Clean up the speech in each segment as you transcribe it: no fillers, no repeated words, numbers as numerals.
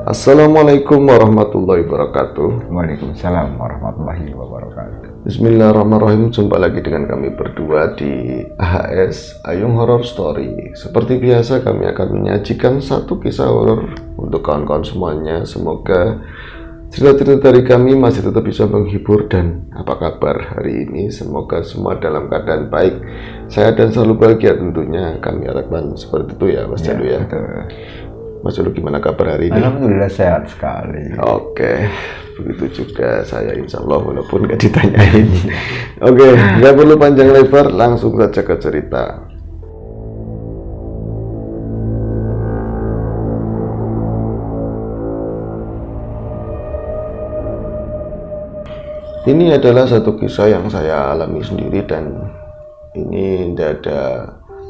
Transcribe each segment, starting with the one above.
Assalamualaikum warahmatullahi wabarakatuh. Waalaikumsalam warahmatullahi wabarakatuh. Bismillahirrahmanirrahim. Jumpa lagi dengan kami berdua di AHS Ayung Horror Story. Seperti biasa kami akan menyajikan satu kisah horor untuk kawan-kawan semuanya. Semoga cerita-cerita dari kami masih tetap bisa menghibur. Dan apa kabar hari ini? Semoga semua dalam keadaan baik, sehat dan selalu bahagia tentunya. Kami harapkan seperti itu ya Mas Jalu ya. Betul. Mas Jalu, gimana kabar hari ini? Alhamdulillah sehat sekali. Oke, begitu juga saya insya Allah walaupun gak ditanyain. Oke, nggak perlu panjang lebar, langsung saja ke cerita. Ini adalah satu kisah yang saya alami sendiri dan ini tidak ada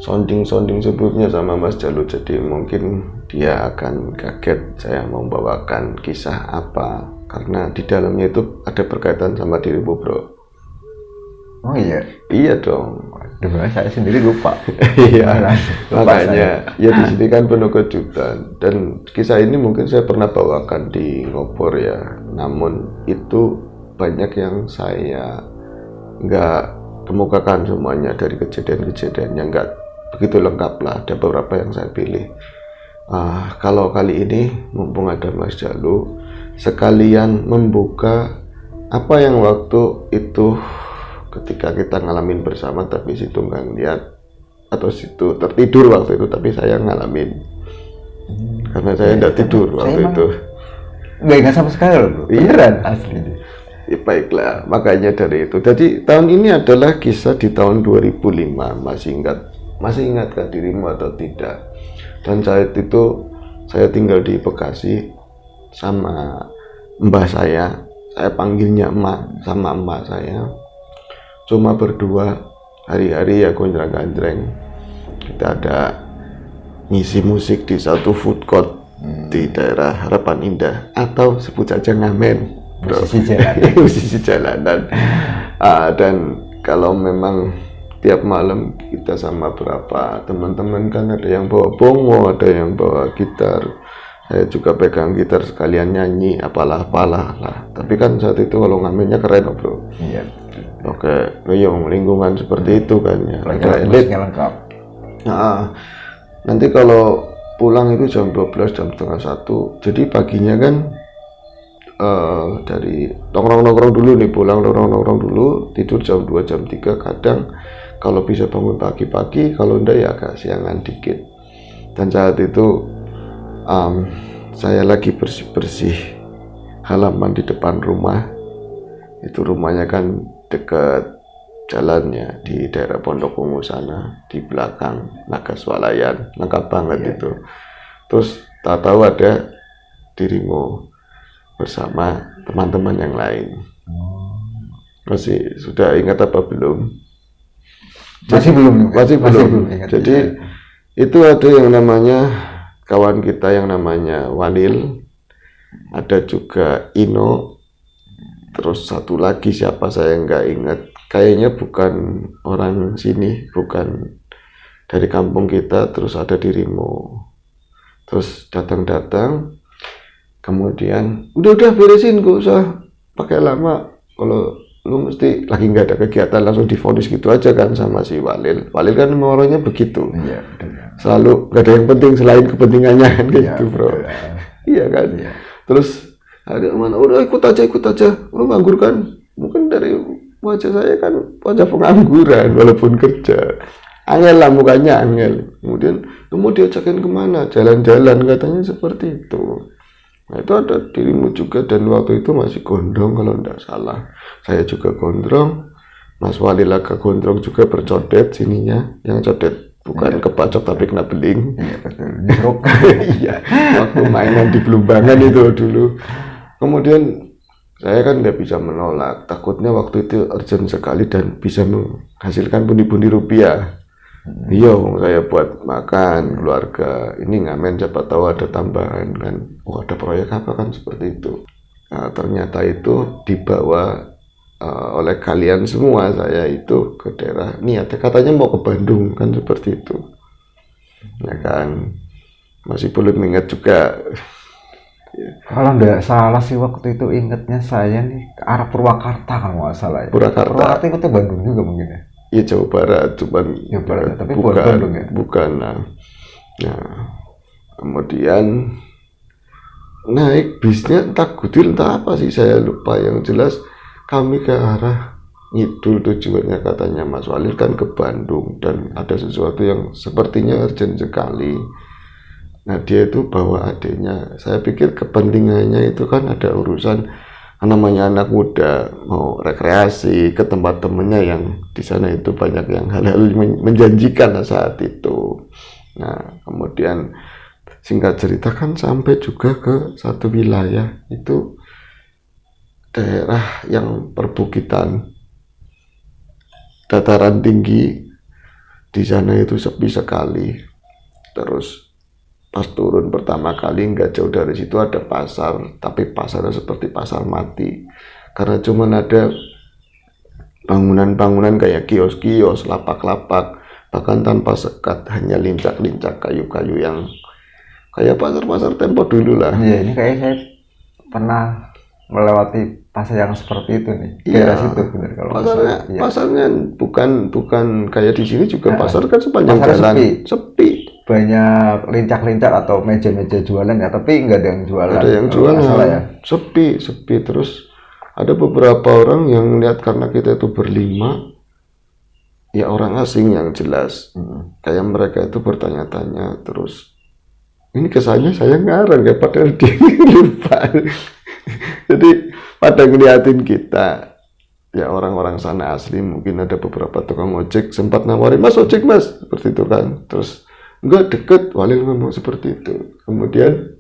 sounding sebelumnya sama Mas Jalu, jadi mungkin dia akan kaget saya membawakan kisah apa, karena di dalamnya itu ada berkaitan sama dirimu, bro. Oh iya? Iya dong. Aduh, saya sendiri lupa. Iya, makanya ya di sini kan penuh kejutan. Dan kisah ini mungkin saya pernah bawakan di Ngobor ya, namun itu banyak yang saya nggak kemukakan semuanya dari kejadian-kejadian yang nggak begitu lengkap lah. Ada beberapa yang saya pilih. Kalau kali ini mumpung ada Mas Jalu, sekalian membuka apa yang waktu itu ketika kita ngalamin bersama, tapi situ nggak ngeliat atau situ tertidur waktu itu, tapi saya ngalamin karena saya nggak tidur waktu itu. Nggak ingat sama sekali loh, bro. Beneran asli. Ya, baiklah, makanya dari itu. Jadi tahun ini adalah kisah di tahun 2005. Masih ingatkah dirimu atau tidak? Dan saat itu saya tinggal di Bekasi sama mbah saya panggilnya emak, sama emak saya. Cuma berdua, hari-hari ya gonjreng-ganjreng. Kita ada ngisi musik di satu food court di daerah Harapan Indah, atau sebut saja ngamen. Musisi jalanan. Dan kalau memang tiap malam kita sama beberapa teman-teman kan, ada yang bawa bongo, ada yang bawa gitar, saya juga pegang gitar sekalian nyanyi apalah lah. Tapi kan saat itu kalau ngamennya keren, bro. Iya. Oke, lingkungan seperti itu kan ya. Ada elit. Lengkap. Nanti kalau pulang itu jam 12, jam setengah 1. Jadi paginya kan dari nongkrong dulu nih, pulang nongkrong dulu, tidur jam 2, jam 3, kadang kalau bisa bangun pagi-pagi, kalau enggak ya agak siangan dikit. Dan saat itu saya lagi bersih-bersih halaman di depan rumah. Itu rumahnya kan dekat jalannya di daerah Pondok Ungu sana, di belakang Nagaswalayan, lengkap banget itu. Terus tak tahu ada dirimu bersama teman-teman yang lain. Masih sudah ingat apa belum? Masih belum. Jadi itu ada yang namanya kawan kita yang namanya Wanil, ada juga Ino, terus satu lagi siapa saya nggak ingat. Kayaknya bukan orang sini, bukan dari kampung kita. Terus ada dirimu. Terus datang. Kemudian udah beresin, gak usah pakai lama. Kalau lu mesti lagi nggak ada kegiatan langsung divonis gitu aja kan sama si Walil kan orangnya begitu. Iya, betul. Selalu nggak ada yang penting selain kepentingannya kan gitu, bro. Iya kan. Iya. Terus ada mana, udah ikut aja. Lu nganggur kan? Mungkin dari wajah saya kan wajah pengangguran walaupun kerja. Angel lah mukanya, angel. Kemudian mau diajakin kemana? Jalan-jalan katanya seperti itu. Nah itu ada dirimu juga, dan waktu itu masih gondrong kalau tidak salah. Saya juga gondrong, Mas Wali agak gondrong juga, bercodet sininya. Yang codet bukan kepacok tapi kena beling. Iya betul. Iya, waktu mainan di Belumbangan itu dulu. Kemudian saya kan nggak bisa menolak, takutnya waktu itu urgent sekali dan bisa menghasilkan pundi-pundi rupiah. Iya, saya buat makan keluarga. Ini ngamen, siapa tahu ada tambahan kan. Oh ada proyek apa kan, seperti itu. Nah, ternyata itu dibawa oleh kalian semua. Saya itu ke daerah niatnya katanya mau ke Bandung kan, seperti itu. Ya kan, masih belum ingat juga. Kalau nggak salah sih waktu itu ingetnya saya nih ke arah Purwakarta kalau nggak salah ya. Purwakarta itu tuh Bandung juga mungkin ya. ya Jawa Barat, cuman Jawa Barat, tapi bukan bukan Bandung ya? bukan. Nah, kemudian naik bisnya entah Gudil entah apa sih saya lupa, yang jelas kami ke arah ngidul, tujuannya katanya Mas Walil kan ke Bandung, dan ada sesuatu yang sepertinya urgent sekali. Nah dia itu bawa adiknya, saya pikir kepentingannya itu kan ada urusan namanya anak muda mau rekreasi ke tempat temennya yang di sana itu banyak yang hal-hal menjanjikan saat itu. Nah kemudian singkat cerita kan sampai juga ke satu wilayah itu daerah yang perbukitan, dataran tinggi, di sana itu sepi sekali. Terus pas turun pertama kali nggak jauh dari situ ada pasar, tapi pasarnya seperti pasar mati karena cuman ada bangunan-bangunan kayak kios-kios, lapak-lapak, bahkan tanpa sekat, hanya lincak-lincak kayu-kayu yang kayak pasar-pasar tempo dulu lah. Iya, ini kayak saya pernah melewati pasar yang seperti itu nih. Iya, Daerah situ benar kalau nggak pasarnya, salah. Iya. pasarnya bukan kayak di sini juga Nah, pasar kan sepanjang pasar jalan sepi. Banyak lincak-lincak atau meja-meja jualan ya, tapi nggak ada yang jualan. Ada yang kalau jualan, nggak salah ya. sepi. Terus ada beberapa orang yang lihat karena kita itu berlima, ya orang asing yang jelas. Kayak mereka itu bertanya-tanya, terus ini kesannya saya ngarang kayak padahal dia lupa. Jadi pada ngeliatin kita, ya orang-orang sana asli, mungkin ada beberapa tukang ojek sempat nawarin, Mas ojek Mas, seperti itu kan. Terus enggak, deket, Walil ngomong seperti itu. Kemudian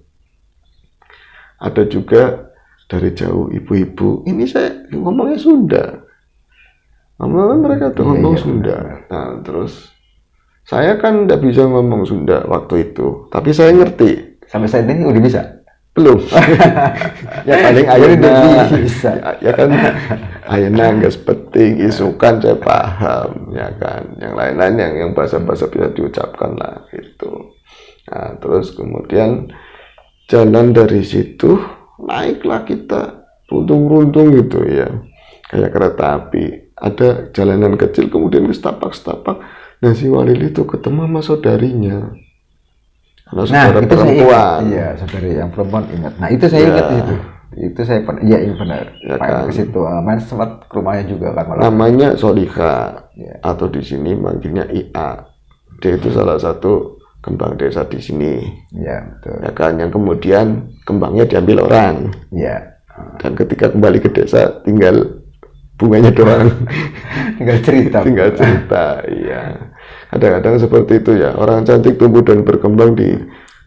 ada juga dari jauh ibu-ibu, ini saya ngomongnya Sunda, ngomong mereka tuh ngomong Sunda. Nah terus saya kan tidak bisa ngomong Sunda waktu itu, tapi saya ngerti. Sampai saat ini udah bisa. Belum. Ya paling ayeuna bisa. ya kan ayeuna geus penting, isukan saya paham ya kan. Yang lain-lain yang bahasa-bahasa bisa diucapkan lah gitu. Nah, terus kemudian jalan dari situ naiklah kita runtung-runtung gitu ya. Kayak kereta api. Ada jalanan kecil kemudian ke setapak-setapak. Nah si Walil itu ketemu sama saudarinya. Karena saudara perempuan. Iya, saudari yang perempuan ingat. Nah, itu saya ingat di situ. Itu saya pernah, iya benar. Ya Main kan? ke situ, main sempat ke rumahnya juga kan malam. Namanya Solika, Ya. atau di sini manggilnya IA. Dia itu salah satu kembang desa di sini. Iya, betul. Ya kan, yang kemudian kembangnya diambil orang. Iya. Dan ketika kembali ke desa tinggal bunganya doang. Tinggal cerita. Tinggal cerita, iya. Kadang-kadang seperti itu ya, orang cantik tumbuh dan berkembang di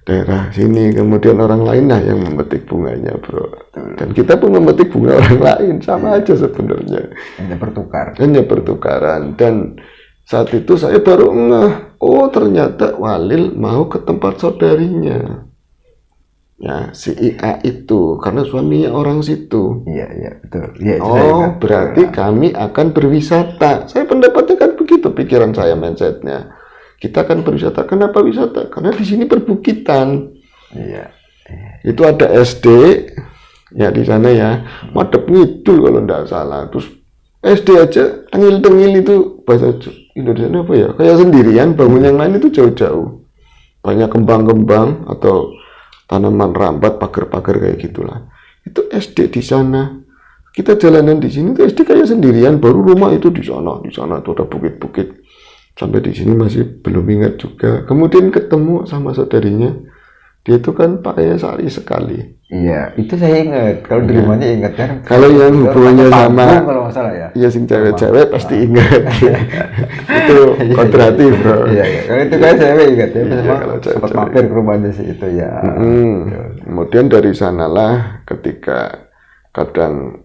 daerah sini, kemudian orang lain lah yang memetik bunganya, bro. Dan kita pun memetik bunga orang lain, sama aja sebenarnya. Hanya pertukaran. Dan saat itu saya baru ngeh, oh ternyata Walil mau ke tempat saudarinya. Ya, si IA itu, karena suaminya orang situ. Iya, betul. Iya, itu saya Oh, ingat. berarti kami akan berwisata. Saya pendapatnya kan begitu, pikiran saya, mindsetnya. Kita akan berwisata. Kenapa wisata? Karena di sini perbukitan. Iya. Itu ada SD, ya di sana ya. Madep ngidul kalau nggak salah. Terus SD aja, tengil-tengil itu bahasa Indonesia apa ya? Kayak sendirian, bangun yang lain itu jauh-jauh. Banyak kembang-kembang atau tanaman rambat, pagar-pagar kayak gitulah. Itu SD di sana. Kita jalanan di sini tuh SD kayak sendirian, baru rumah itu di sana tuh ada bukit-bukit. Sampai di sini masih belum ingat juga. Kemudian ketemu sama saudarinya. Dia itu kan pakainya sari sekali. Iya, itu saya ingat. Kalau di rumahnya ingat kan. Kalau yang hubungannya sama, kalau nggak salah ya. iya sing cewek-cewek pasti ingat. Itu kontradiktif, bro. Iya. Kalau itu kan saya ingat ya. Iya, Memang kalau sempat cewek-cewek. mampir ke rumahnya sih itu ya. Kemudian dari sanalah ketika kadang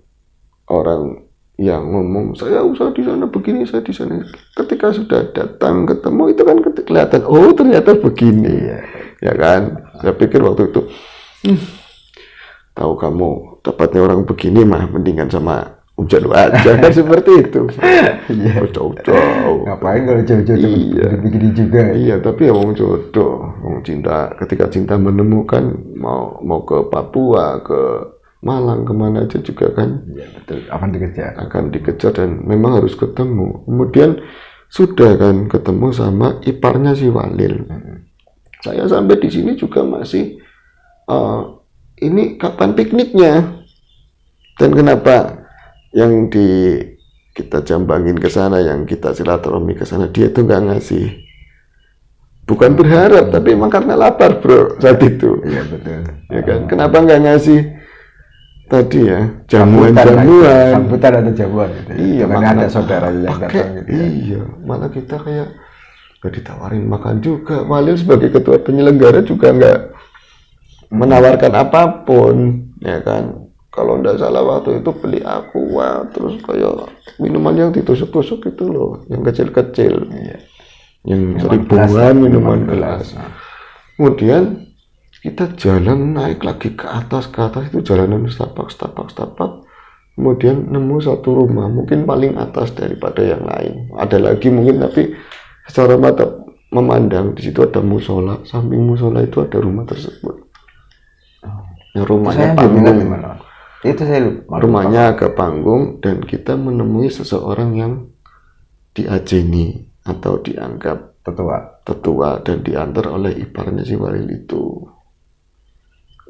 orang yang ngomong saya usah di sana begini, saya di sana. Ketika sudah datang ketemu itu kan kelihatan, oh ternyata begini. Iya. Ya kan? Saya pikir waktu itu tahu kamu dapatnya orang begini mah mendingan sama Hujan aja kan seperti itu. Iya. Jauh-jauh. Ngapain kalau jauh-jauh Iya. begini juga? Iya, tapi ya wong jodoh, wong cinta. Ketika cinta menemukan, mau ke Papua, ke Malang, kemana aja juga kan Iya betul. Akan dikejar. dan memang harus ketemu. Kemudian sudah kan ketemu sama iparnya si Walil. Saya sampai di sini juga masih ini kapan pikniknya? Dan kenapa yang kita jambangin ke sana, yang kita silaturahmi ke sana, dia tuh nggak ngasih. Bukan berharap, tapi emang karena lapar bro saat itu. Iya betul. Ya kan? Kenapa nggak ngasih tadi ya Sambutan jamuan? atau jamuan gitu. Iya, karena ada saudara yang datang gitu. Iya, malah kita kayak nggak ditawarin makan juga. Walil sebagai ketua penyelenggara juga nggak menawarkan apapun, ya kan? Kalau nggak salah waktu itu beli aqua, terus kayak minuman yang ditusuk-tusuk itu loh, yang kecil-kecil, yang ribuan minuman gelas. Kemudian kita jalan naik lagi ke atas itu jalanan setapak. Kemudian nemu satu rumah, mungkin paling atas daripada yang lain. Ada lagi mungkin, tapi secara mata memandang di situ ada musola, samping musola itu ada rumah tersebut. Yang rumahnya panggung. Itu saya lupa. Rumahnya agak panggung dan kita menemui seseorang yang diajeni atau dianggap tetua dan diantar oleh iparnya si Walil itu.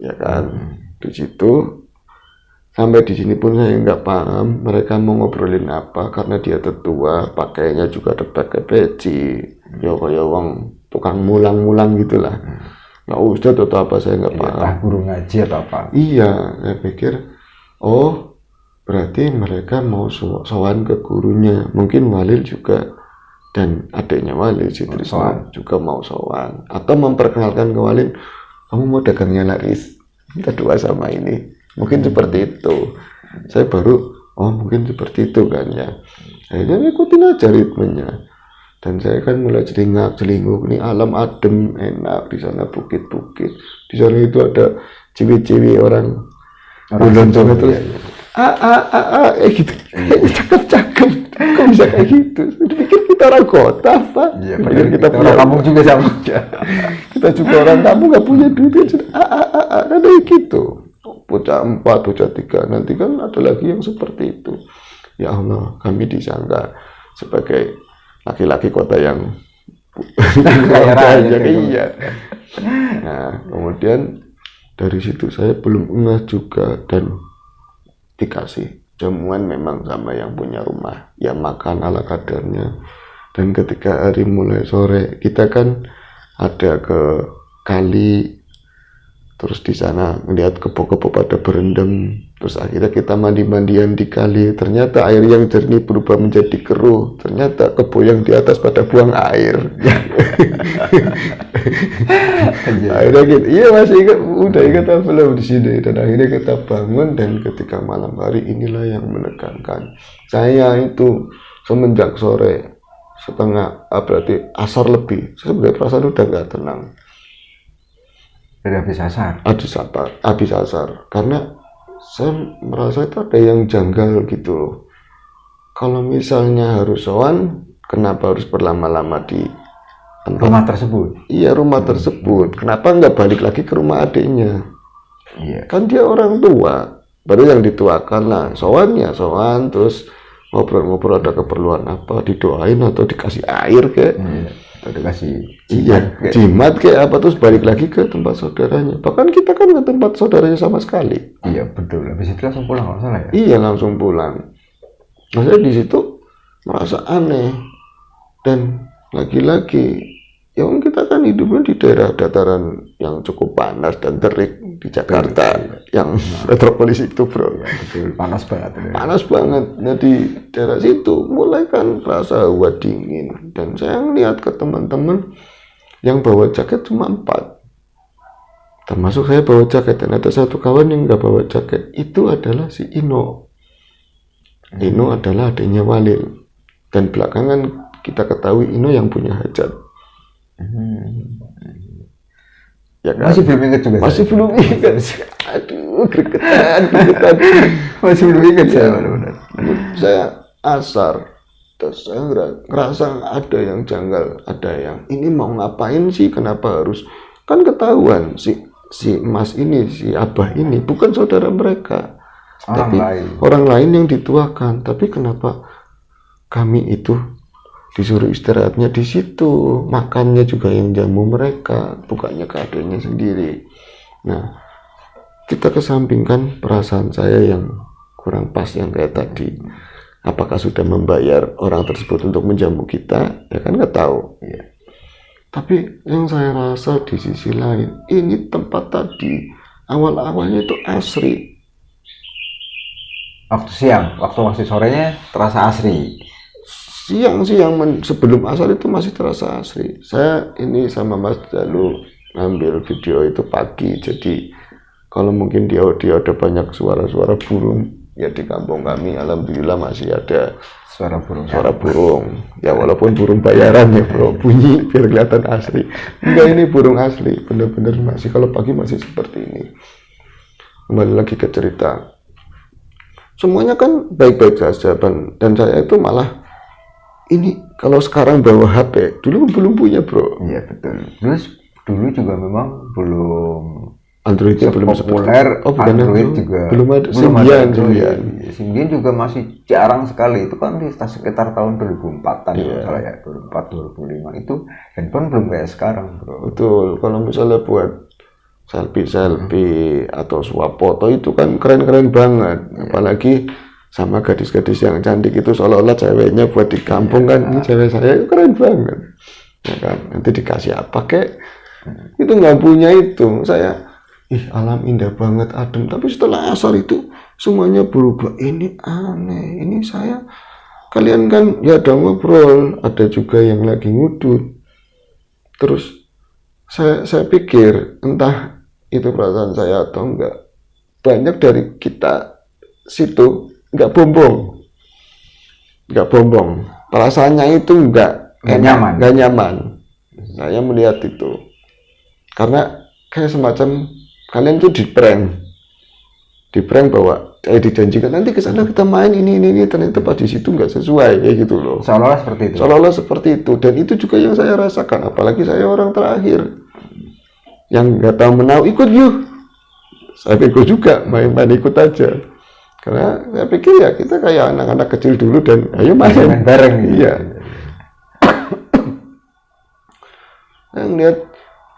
Ya kan? Di situ sampai di sini pun saya nggak paham mereka mau ngobrolin apa karena dia tetua, pakainya juga ada pakai peci, ya kayak wong tukang mulang-mulang gitulah. Nggak usah atau apa saya nggak paham. Entah guru ngaji atau apa. Iya, saya pikir oh berarti mereka mau sowan ke gurunya. Mungkin Walil juga dan adiknya Walil si Trisno juga mau sowan atau memperkenalkan ke Walil, kamu mau dagangnya laris, kita doa sama ini. Mungkin seperti itu. Saya baru mungkin seperti itu kan ya. Akhirnya ikutin aja ritmenya. Dan saya kan mulai celingak-celinguk, ini alam adem, enak, di sana bukit-bukit. Di sana itu ada ciwi-ciwi orang bulan sana terus gitu. Cakep-cakep. Kok bisa kayak gitu? Dipikir kita orang kota apa? Iya, Pikir kita punya orang kampung juga sama. Kita juga orang kampung nggak punya duit. Ada gitu. Bocah 4, bocah 3. Nanti kan ada lagi yang seperti itu. Ya Allah, kami disangka sebagai laki-laki kota yang kaya raya. Iya. Nah, kemudian dari situ saya belum ngeh juga dan dikasih jamuan memang sama yang punya rumah, ya makan ala kadarnya. Dan ketika hari mulai sore kita kan ada ke kali, terus di sana melihat kebo-kebo pada berendam, terus akhirnya kita mandi-mandian di kali. Ternyata air yang jernih berubah menjadi keruh, ternyata kebo yang di atas pada buang air. Akhirnya gitu, iya masih ingat, udah ingat apa belum di sini. Dan akhirnya kita bangun dan ketika malam hari inilah yang menegangkan. Saya itu semenjak sore setengah, berarti asar lebih, saya sebenarnya perasaan udah nggak tenang. Dari habis asar, karena saya merasa itu ada yang janggal gitu loh. Kalau misalnya harus sowan, kenapa harus berlama-lama di rumah tersebut? Iya, rumah tersebut. Kenapa nggak balik lagi ke rumah adiknya? Iya. Kan dia orang tua, baru yang dituakan lah. Sowan, terus ngobrol-ngobrol ada keperluan apa, didoain atau dikasih air kayak. Atau dikasih jimat kayak apa, terus balik lagi ke tempat saudaranya. Bahkan kita kan ke tempat saudaranya sama sekali. Iya betul. Habis itu langsung pulang kalau salah ya. Iya langsung pulang. Nah, saya di situ merasa aneh dan lagi-lagi ya kita kan hidupnya di daerah dataran yang cukup panas dan terik di Jakarta, yang metropolis itu bro. Ya, betul. Panas banget. Panas banget. Nah di daerah situ mulai kan rasa hawa dingin dan saya ngeliat ke teman-teman yang bawa jaket cuma 4, termasuk saya bawa jaket, dan ada satu kawan yang nggak bawa jaket. Itu adalah si Ino. Ino adalah adiknya Walil dan belakangan kita ketahui Ino yang punya hajat. Ya kan? Masih belum ingat juga. Masih belum ingat. Aduh, gregetan. Masih belum ingat Ya, saya benar-benar. saya asar. Terus saya ngerasa ada yang janggal, ada yang ini mau ngapain sih? Kenapa harus? Kan ketahuan si Mas ini, si Abah ini bukan saudara mereka, orang lain yang dituakan. Tapi kenapa kami itu disuruh istirahatnya di situ, makannya juga yang jamu mereka, bukannya ke adanya sendiri. Nah, kita kesampingkan perasaan saya yang kurang pas yang kayak tadi. Apakah sudah membayar orang tersebut untuk menjamu kita? Ya kan nggak tahu. Ya. Tapi yang saya rasa di sisi lain, ini tempat tadi awal-awalnya itu asri. Waktu siang, waktu masih sorenya terasa asri. Siang sebelum asar itu masih terasa asri. Saya ini sama Mas Jalu ngambil video itu pagi, jadi kalau mungkin di audio ada banyak suara-suara burung. Ya di kampung kami alhamdulillah masih ada suara burung. Ya walaupun burung bayaran ya bro, bunyi biar kelihatan asli. Enggak, ini burung asli, bener-bener masih, kalau pagi masih seperti ini. Kembali lagi ke cerita, semuanya kan baik-baik saja, dan saya itu malah ini kalau sekarang bawa HP, dulu belum punya bro. Iya betul. Dulu juga memang belum Androidnya belum populer. Android juga belum ada. Symbian juga masih jarang sekali. Itu kan di sekitar tahun 2004-an ya, 2004 2005 itu handphone belum kayak sekarang bro. Betul. Kalau misalnya buat selfie atau swap foto itu kan keren-keren banget. Apalagi sama gadis-gadis yang cantik itu, seolah-olah ceweknya buat di kampung kan, ini cewek saya itu keren banget. Ya kan, nanti dikasih apa kek? Itu nggak punya itu. Saya alam indah banget, adem. Tapi setelah asar itu semuanya berubah. Ini aneh. Ini saya, kalian kan ya ada ngobrol, ada juga yang lagi ngudut. Terus saya pikir entah itu perasaan saya atau enggak, banyak dari kita situ nggak bombong. Perasaannya itu nggak nyaman. Saya melihat itu karena kayak semacam kalian tuh di prank bahwa dijanjikan nanti ke sana kita main ini, ternyata pas di situ nggak sesuai kayak gitu loh. Seolah-olah seperti itu, dan itu juga yang saya rasakan. Apalagi saya orang terakhir yang nggak tahu menau, ikut yuk. Saya ikut juga, main ikut aja. Karena saya pikir ya kita kayak anak-anak kecil dulu dan ayo main bareng. Iya. Yang lihat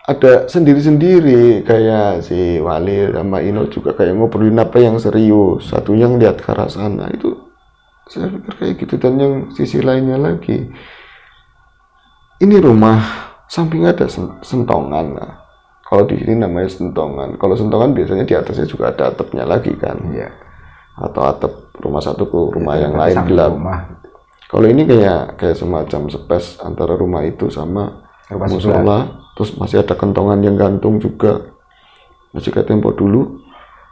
ada sendiri-sendiri, kayak si Walil sama Ino juga kayak ngobrolin apa yang serius, satunya ngeliat ke arah sana. Itu saya pikir kayak gitu. Dan yang sisi lainnya lagi, ini rumah sampingnya ada sentongan lah. Kalau di sini namanya sentongan. Kalau sentongan biasanya di atasnya juga ada atapnya lagi kan. Iya. Atau atap rumah satu ke rumah yang lain gelap. Kalau ini kayak semacam space antara rumah itu sama musola. Terus masih ada kentongan yang gantung juga. Masih kayak tempo dulu.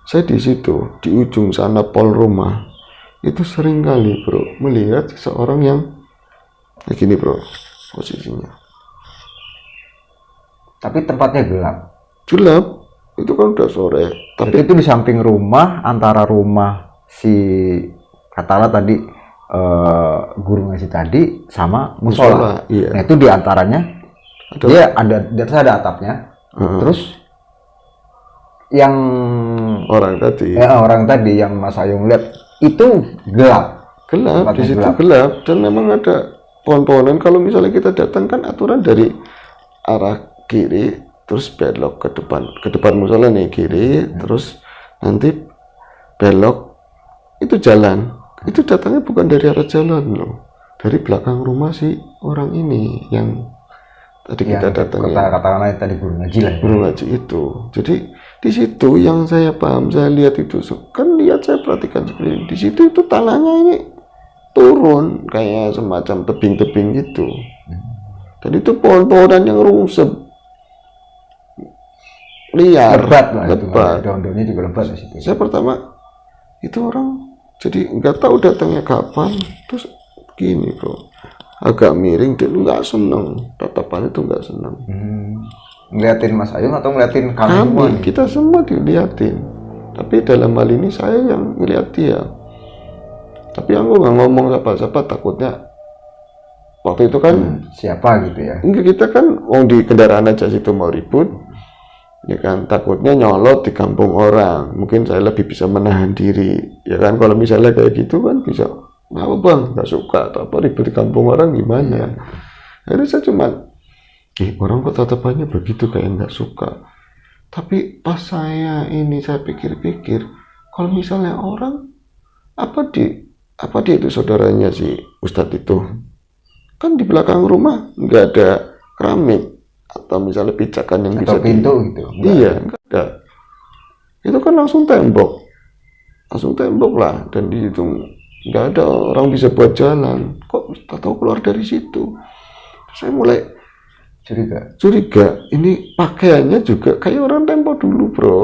Saya di situ, di ujung sana pol rumah, itu sering kali bro melihat seseorang yang kayak gini bro posisinya. Tapi tempatnya gelap. Itu kan udah sore. Tapi itu di samping rumah, antara rumah si Katala tadi, guru ngaji tadi, sama musola. Iya. Nah itu di antaranya dia ada, di atas ada atapnya. Terus yang orang tadi yang Mas Ayung lihat itu gelap di situ gelap, dan memang ada pohon-pohonan. Kalau misalnya kita datang kan aturan dari arah kiri, terus belok ke depan musola nih kiri, terus nanti belok, itu jalan. Itu datangnya bukan dari arah jalan loh, dari belakang rumah si orang ini yang tadi kita datangnya. Katakanlah tadi guru ngaji lah. Guru ngaji itu. Jadi di situ yang saya paham, saya lihat itu kan, saya perhatikan sekeliling. Di situ itu tanahnya ini turun kayak semacam tebing-tebing gitu. Dan itu pohon-pohonan yang rungsep, liar, lebat. Daun-daunnya juga lebat di situ. Saya pertama itu orang jadi nggak tahu datangnya kapan, terus gini bro, agak miring dan nggak seneng, tatapannya tuh nggak seneng. ngeliatin Mas Ayung atau ngeliatin kami semua nih? Kita semua diliatin. Tapi dalam hal ini saya yang ngeliat dia. Tapi aku nggak ngomong siapa-siapa, takutnya waktu itu kan siapa gitu ya? enggak, kita kan di kendaraan aja situ mau ribut, ya kan, takutnya nyolot di kampung orang. Mungkin saya lebih bisa menahan diri, ya kan. Kalau misalnya kayak gitu kan bisa, apa bang, nggak suka atau apa ribut di kampung orang gimana? Jadi saya cuma, orang kok tatapannya begitu, kayak nggak suka. Tapi pas saya pikir-pikir, kalau misalnya orang apa dia itu saudaranya si Ustadz itu, kan di belakang rumah nggak ada keramik atau misalnya pijakan yang atau bisa pintu gitu. Iya, nggak ada. Itu kan langsung tembok lah, dan di situ nggak ada orang bisa buat jalan. Kok tak tahu keluar dari situ? Saya mulai curiga. Ini pakaiannya juga kayak orang tempo dulu, bro.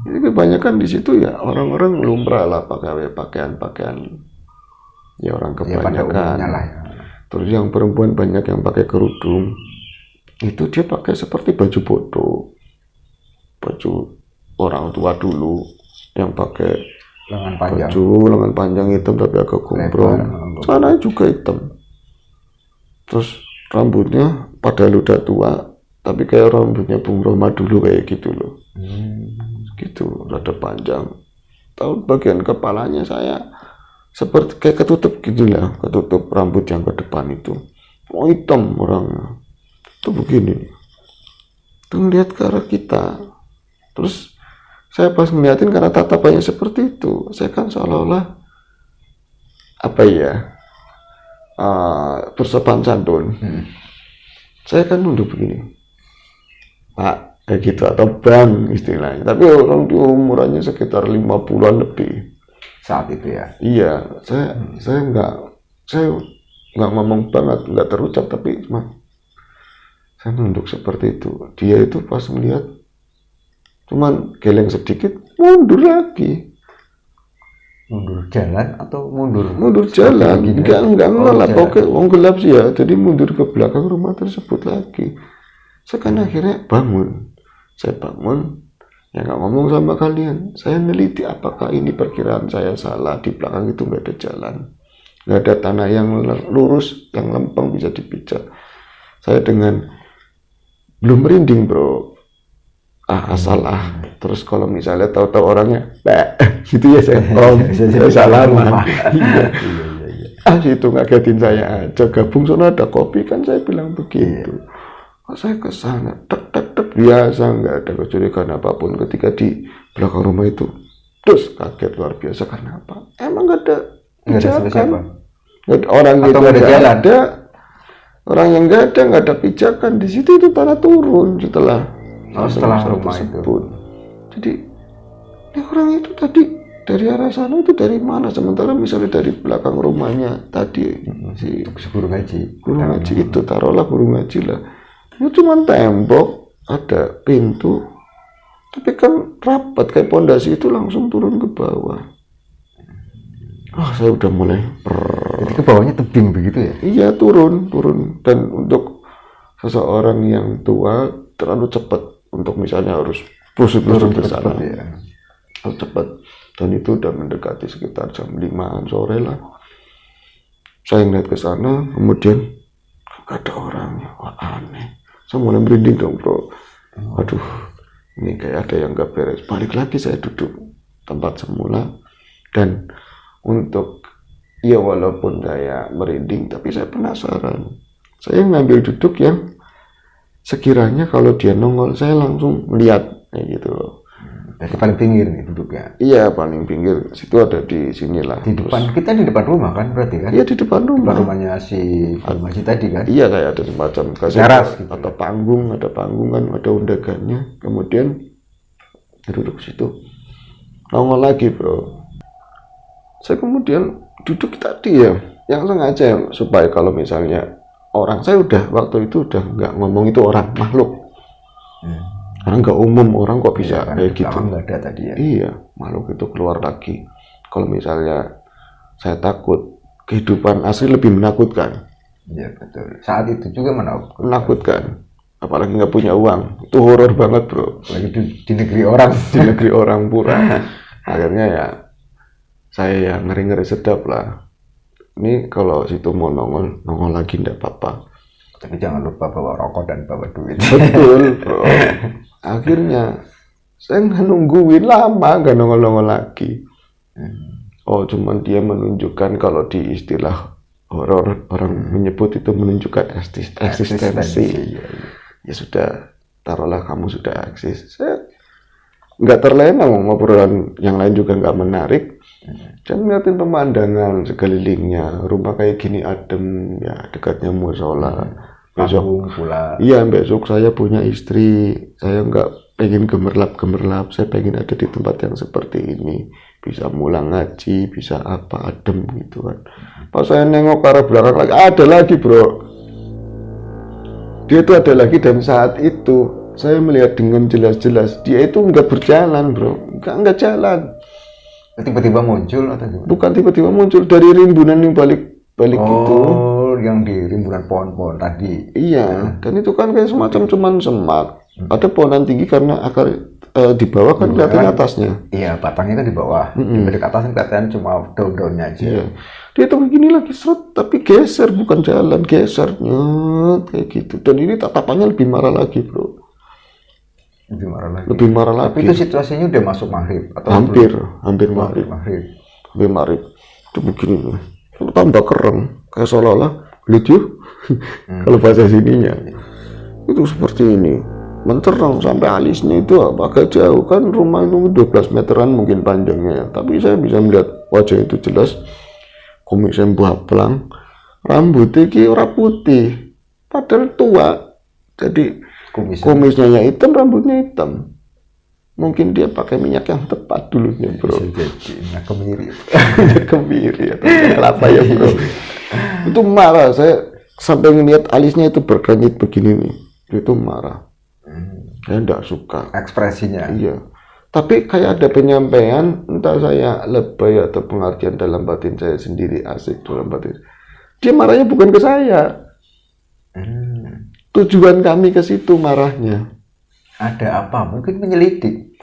Ini kebanyakan di situ ya orang-orang lumrah lah pakai pakaian ya orang kebanyakan. Ya, Terus yang perempuan banyak yang pakai kerudung. Itu dia pakai seperti baju bodoh, baju orang tua dulu yang pakai lengan panjang hitam tapi agak gombrong. Celana juga hitam. Terus rambutnya padahal udah tua tapi kayak rambutnya Bung Roma dulu kayak gitu loh. Gitu, rada panjang. Tahu bagian kepalanya saya seperti kayak ketutup gitu lah, ketutup rambut yang ke depan itu. Hitam orangnya. Tuh begini. Tuh ngeliat ke arah kita. Terus saya pas ngeliatin karena tatapannya seperti itu, saya kan seolah-olah bersopan santun. Saya kan nunduk begini, Pak, kayak gitu, atau Bang istilahnya. Tapi orang di umurannya sekitar 50-an lebih saat itu ya. Iya, saya nggak ngomong banget, nggak terucap, tapi cuma saya nunduk seperti itu. Dia itu pas melihat cuman geleng sedikit, mundur lagi. Mundur jalan atau mundur jalan, enggak ngelap, oke, gelap sih ya, jadi mundur ke belakang rumah tersebut lagi. Saya kan akhirnya saya bangun, ya nggak ngomong sama kalian, saya neliti apakah ini perkiraan saya salah. Di belakang itu nggak ada jalan, nggak ada tanah yang lurus, yang lempeng bisa dipijak. Saya dengan belum merinding, bro, terus kalau misalnya tahu-tahu orangnya gitu ya, saya salaman. Itu ngagetin saya aja, gabung sana ada kopi kan, saya bilang begitu. Saya ke sana, tek biasa, nggak ada kecurigaan apapun ketika di belakang rumah itu. Terus kaget luar biasa, karena apa? Emang nggak ada pijakan, orang gitu ada, orang yang nggak ada pijakan di situ. Itu tanah turun setelah rumah tersebut. Jadi ini orang itu tadi dari arah sana itu dari mana? Sementara misalnya dari belakang rumahnya tadi si guru ngaji itu, taruhlah guru ngaji lah, itu cuma tembok, ada pintu, tapi kan rapat kayak pondasi, itu langsung turun ke bawah. Saya udah mulai Jadi ke bawahnya tebing begitu ya? Iya, turun, dan untuk seseorang yang tua terlalu cepat untuk misalnya harus pusut ke sana, harus cepat. Dan itu udah mendekati sekitar jam 5 sore lah. Saya ngeliat ke sana, kemudian gak ada orangnya. Wah, aneh. Saya mulai merinding dong, bro. Aduh, ini kayak ada yang gak beres. Balik lagi saya duduk tempat semula, dan untuk walaupun saya merinding, tapi saya penasaran. Saya ngambil duduk yang sekiranya kalau dia nongol saya langsung melihat kayak gitu loh. Jadi paling pinggir nih duduknya? Iya, paling pinggir. Situ ada di sinilah. Di depan, kita di depan rumah kan berarti kan? Iya, di depan rumah. Depan rumahnya si Haji tadi kan? Iya, kayak ada semacam teras gitu. Atau panggung, ada panggungan, ada undagannya. Kemudian duduk situ. Nongol lagi, bro. Saya kemudian duduk tadi ya, yang sengaja supaya kalau misalnya orang, saya udah waktu itu udah nggak ngomong itu orang, makhluk. Karena nggak umum, orang kok bisa kayak gitu. Nggak ada tadi ya. Iya, makhluk itu keluar lagi. Kalau misalnya saya takut, kehidupan asli lebih menakutkan. Iya, betul. Saat itu juga menakutkan. apalagi nggak punya uang, itu horor banget bro. Lagi di negeri orang. Di negeri orang pura. Akhirnya ya saya ya ngeri-ngeri sedap lah. Ini kalau situ mau nongol lagi nggak apa-apa. Tapi jangan lupa bawa rokok dan bawa duit. Betul bro. Akhirnya saya nungguin lama nggak nongol lagi. Oh cuman dia menunjukkan kalau di istilah horor orang menyebut itu menunjukkan eksistensi. Ya sudah, taruhlah kamu sudah eksis. Saya nggak terlena, ngobrolan yang lain juga nggak menarik. Dan ngeliatin pemandangan sekelilingnya, rumah kayak gini adem, ya dekatnya musola. Besok pula. Iya, besok saya punya istri, saya nggak pengen gemerlap, saya pengen ada di tempat yang seperti ini, bisa mulang ngaji, bisa apa adem gitu kan. Pas saya nengok ke arah belakang lagi, ada lagi bro. Dia itu ada lagi dan saat itu saya melihat dengan jelas-jelas dia itu nggak berjalan bro, nggak jalan. Tiba-tiba muncul atau gimana? Bukan tiba-tiba muncul, dari rimbunan yang balik itu. Oh, yang di rimbunan pohon-pohon tadi. Iya, dan itu kan kayak semacam cuman semak. Ada pohonan tinggi karena akar di bawah kan kelihatan atasnya. Iya, batangnya kan di bawah. Di balik atas kan kelihatan cuma daun-daunnya aja. Iya. Dia tuh begini lagi seret, tapi geser bukan jalan, geser nyet kayak gitu. Dan ini tatapannya lebih marah lagi, bro. Lebih marah lagi. Lebih marah lagi. Tapi itu situasinya udah masuk maghrib atau hampir maghrib. Hampir maghrib. Itu begini, tambah kereng, kayak seolah-olah lucu. Kalau bahasa sininya, itu seperti ini. Menterang sampai alisnya itu agak jauh kan, rumah itu 12 meteran mungkin panjangnya, tapi saya bisa melihat wajah itu jelas. Kumisnya buah pelang, rambutnya ki ora putih, padahal tua. Jadi kumisnya hitam, rambutnya hitam. Mungkin dia pakai minyak yang tepat dulunya, bro. Minyak kemiri. Minyak kemiri atau kelapa ya, bro. Itu marah, saya sampai ngeliat alisnya itu berkeranyit begini nih. Itu marah. Saya enggak suka. Ekspresinya. Iya. Tapi kayak ada penyampaian, entah saya lebay atau pengertian dalam batin saya sendiri, asik dalam batin. Dia marahnya bukan ke saya. Tujuan kami ke situ marahnya. Ada apa? Mungkin menyelidik.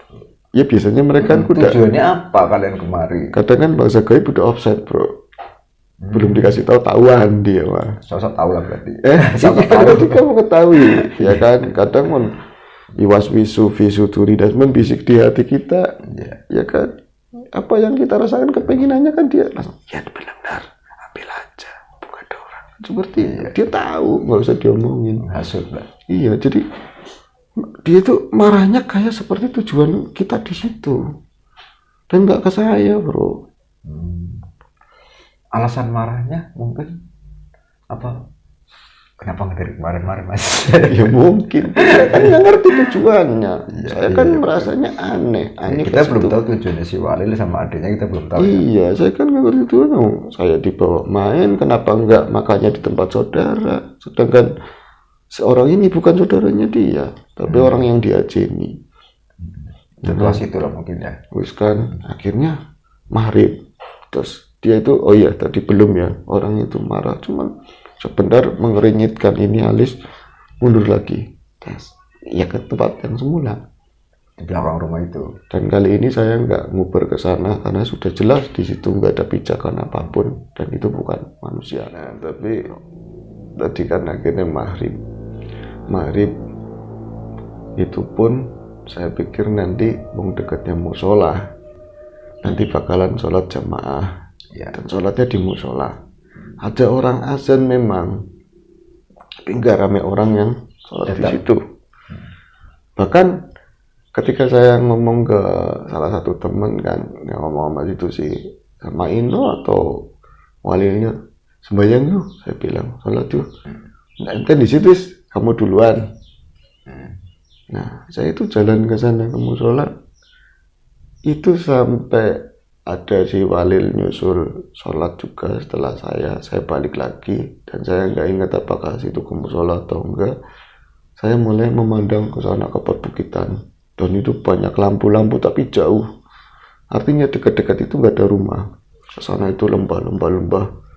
Ya biasanya mereka udah. Tujuannya apa kalian kemari? Kadang kan bangsa gaib udah offset bro. Belum dikasih tahuan dia mah. Sosok tahu lah berarti. Sosok tahu. Berarti kamu ketahui, ya kan? Kadang pun iwas wisu visu turi dan membisik di hati kita, ya kan? Apa yang kita rasakan kepenginannya kan dia langsung, ya benar, ambil aja, bukan ada orang. Seperti dia tahu, nggak usah diomongin. Hasut lah. Iya, jadi dia tuh marahnya kayak seperti tujuan kita di situ, dan nggak ke saya, bro. Alasan marahnya mungkin apa? Kenapa nggak dari kemarin-kemarin mas? Ya mungkin, saya kan nggak ngerti tujuannya. Saya kan merasanya aneh. Kita belum tahu tujuannya si Walil sama adiknya, kita belum tahu. Iya, saya kan nggak ngerti tujuannya. Saya dibawa main, kenapa nggak makannya di tempat saudara? Sedangkan seorang ini bukan saudaranya dia, tapi orang yang diajeni. Setelah situ lah mungkin ya. Terus kan akhirnya maghrib. Terus dia itu, oh iya tadi belum ya, orang itu marah, cuman sebentar mengeringitkan ini alis, mundur lagi. Terus ya ke tempat yang semula. Di belakang rumah itu. Dan kali ini saya nggak nguber ke sana karena sudah jelas di situ nggak ada pijakan apapun dan itu bukan manusia. Nah, tapi tadi kan akhirnya maghrib itu pun saya pikir nanti dekatnya musola, nanti bakalan sholat jamaah dan sholatnya di musola. Ada orang azan memang, tapi nggak ramai orang yang sholat di situ. Bahkan ketika saya ngomong ke salah satu teman kan, yang ngomong sama itu si sama Ino atau walinya, sembahyang yuk, saya bilang sholat yuk. Nah, ente di situ kamu duluan. Nah, saya itu jalan ke sana ke musola, itu sampai ada si Walil nyusul sholat juga setelah saya balik lagi dan saya nggak ingat apakah situ ke musola atau enggak. Saya mulai memandang ke sana ke perbukitan dan itu banyak lampu-lampu tapi jauh, artinya dekat-dekat itu nggak ada rumah. Ke sana itu lembah.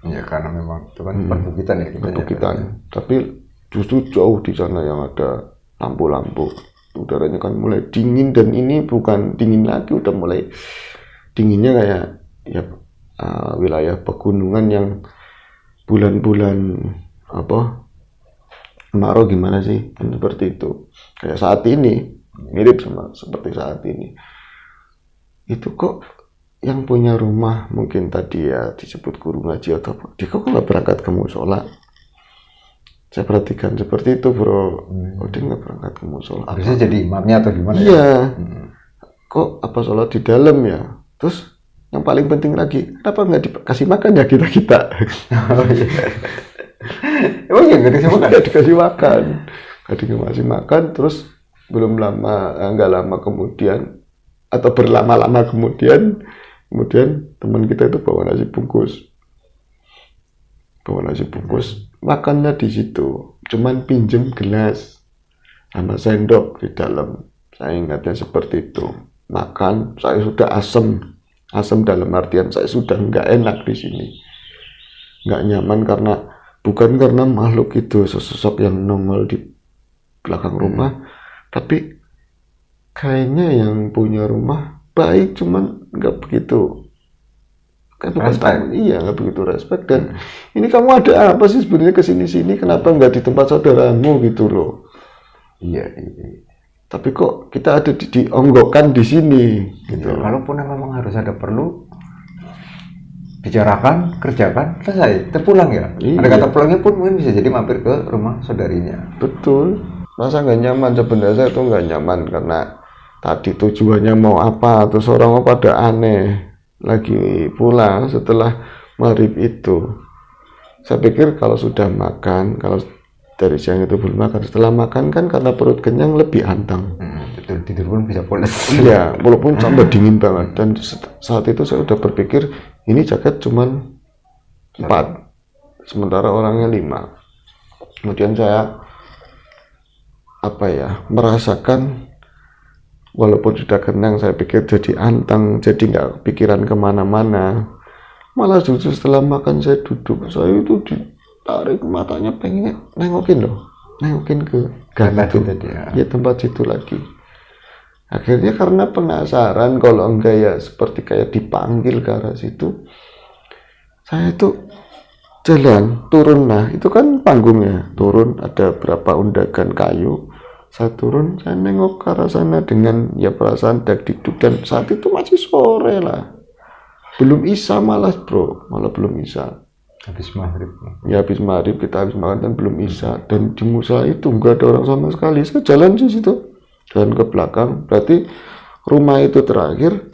Ya karena memang itu kan perbukitan ya. Perbukitan, tapi justru jauh di sana yang ada lampu-lampu, udaranya kan mulai dingin, dan ini bukan dingin lagi, udah mulai dinginnya kayak ya wilayah pegunungan yang bulan-bulan apa kemarau gimana sih, seperti itu. Kayak saat ini mirip sama seperti saat ini. Itu kok yang punya rumah mungkin tadi ya disebut guru ngaji atau apa, dia kok nggak berangkat ke musola. Saya perhatikan seperti itu, bro. Oh, dia nggak berangkat ke musola. Harusnya jadi imamnya atau gimana? Iya. Kok apa sholat di dalam ya? Terus yang paling penting lagi, kenapa nggak dikasih makan ya kita? Oh iya. Oh iya, nggak dikasih makan. Nggak dikasih makan. Nggak dikasih makan, terus belum lama, nggak lama kemudian, atau berlama-lama kemudian teman kita itu bawa nasi bungkus. Makannya di situ, cuman pinjem gelas sama sendok di dalam. Saya ingatnya seperti itu. Makan, saya sudah asam dalam artian saya sudah nggak enak di sini, nggak nyaman, karena bukan karena makhluk itu sosok yang nongol di belakang rumah, tapi kayaknya yang punya rumah baik, cuman nggak begitu respect. Iya, nggak begitu respect. Dan ini kamu ada apa sih sebenarnya kesini-sini, kenapa nggak di tempat saudaramu gitu loh. Iya. Tapi kok kita ada dionggokkan di sini gitu. Ya, kalaupun memang harus ada perlu, bicarakan, kerjakan, selesai, terpulang ya. Iya. Ada kata pulangnya pun mungkin bisa jadi mampir ke rumah saudarinya. Betul. Rasa nggak nyaman, sebenarnya saya tuh nggak nyaman karena tadi tujuannya mau apa, terus orang pada aneh lagi pulang setelah maghrib itu. Saya pikir kalau sudah makan, kalau dari siang itu belum makan, setelah makan kan karena perut kenyang lebih antang. Betul, tidur pun bisa pulas. Iya, walaupun tambah dingin banget. Dan saat itu saya udah berpikir ini jaket cuman 4, sementara orangnya 5. Kemudian saya merasakan, walaupun sudah kenyang, saya pikir jadi antang, jadi nggak pikiran kemana-mana. Malah justru setelah makan saya duduk, saya itu ditarik matanya, pengen nengokin ke gang itu, ya tempat situ lagi. Akhirnya karena penasaran, kalau enggak ya seperti kayak dipanggil ke arah situ, saya itu jalan turun. Nah itu kan panggungnya, turun ada berapa undakan kayu, saya turun, saya nengok ke arah sana dengan ya perasaan dagdikduk, dan saat itu masih sore lah, belum isya malah belum isya. Habis maghrib. Ya habis maghrib, kita habis makan dan belum isya, dan di musola itu nggak ada orang sama sekali. Saya jalan di situ, jalan ke belakang, berarti rumah itu terakhir,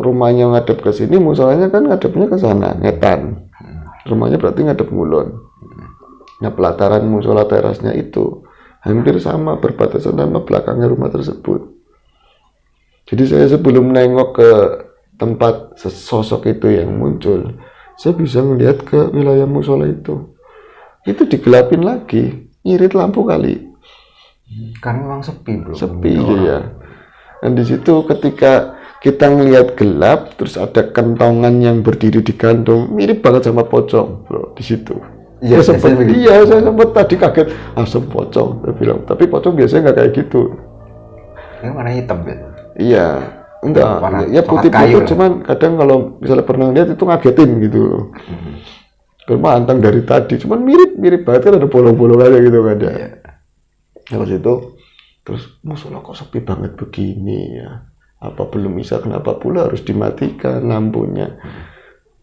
rumahnya ngadep ke sini, musolanya kan ngadepnya ke sana, ngetan. Rumahnya berarti ngadep ngulon. Nah pelataran musola terasnya itu hampir sama, berbatasan sama belakangnya rumah tersebut. Jadi saya sebelum nengok ke tempat sosok itu yang muncul, saya bisa melihat ke wilayah musola itu digelapin lagi, ngirit lampu kali. Karena memang sepi, bro. Sepi ya. Dan di situ ketika kita ngelihat gelap, terus ada kentongan yang berdiri di gantung, mirip banget sama pocong, bro, di situ. Iya, saya sempat tadi kaget, asam pocong, saya bilang, tapi pocong biasanya nggak kayak gitu. Ini warna hitam ya? Iya, enggak, ya putih-putih, cuman kadang kalau misalnya pernah lihat itu ngagetin gitu. Kalau antang dari tadi, cuman mirip banget kan, ada bolong-bolong aja gitu kan ya. Terus itu, terus musola kok sepi banget begini ya? Apa belum bisa? Kenapa pula harus dimatikan lampunya?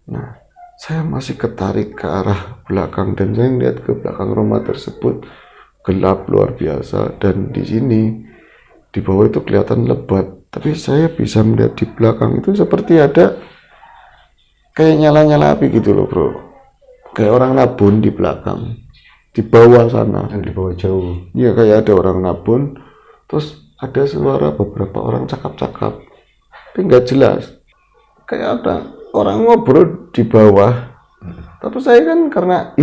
Nah, saya masih ketarik ke arah belakang, dan saya melihat ke belakang rumah tersebut gelap luar biasa, dan di sini di bawah itu kelihatan lebat. Tapi saya bisa melihat di belakang itu seperti ada kayak nyala-nyala api gitu loh, bro. Kayak orang nabun di belakang, di bawah sana. Di bawah jauh. Iya, kayak ada orang nabun. Terus ada suara beberapa orang cakap-cakap, tapi nggak jelas. Kayak ada orang ngobrol di bawah. Tapi saya kan karena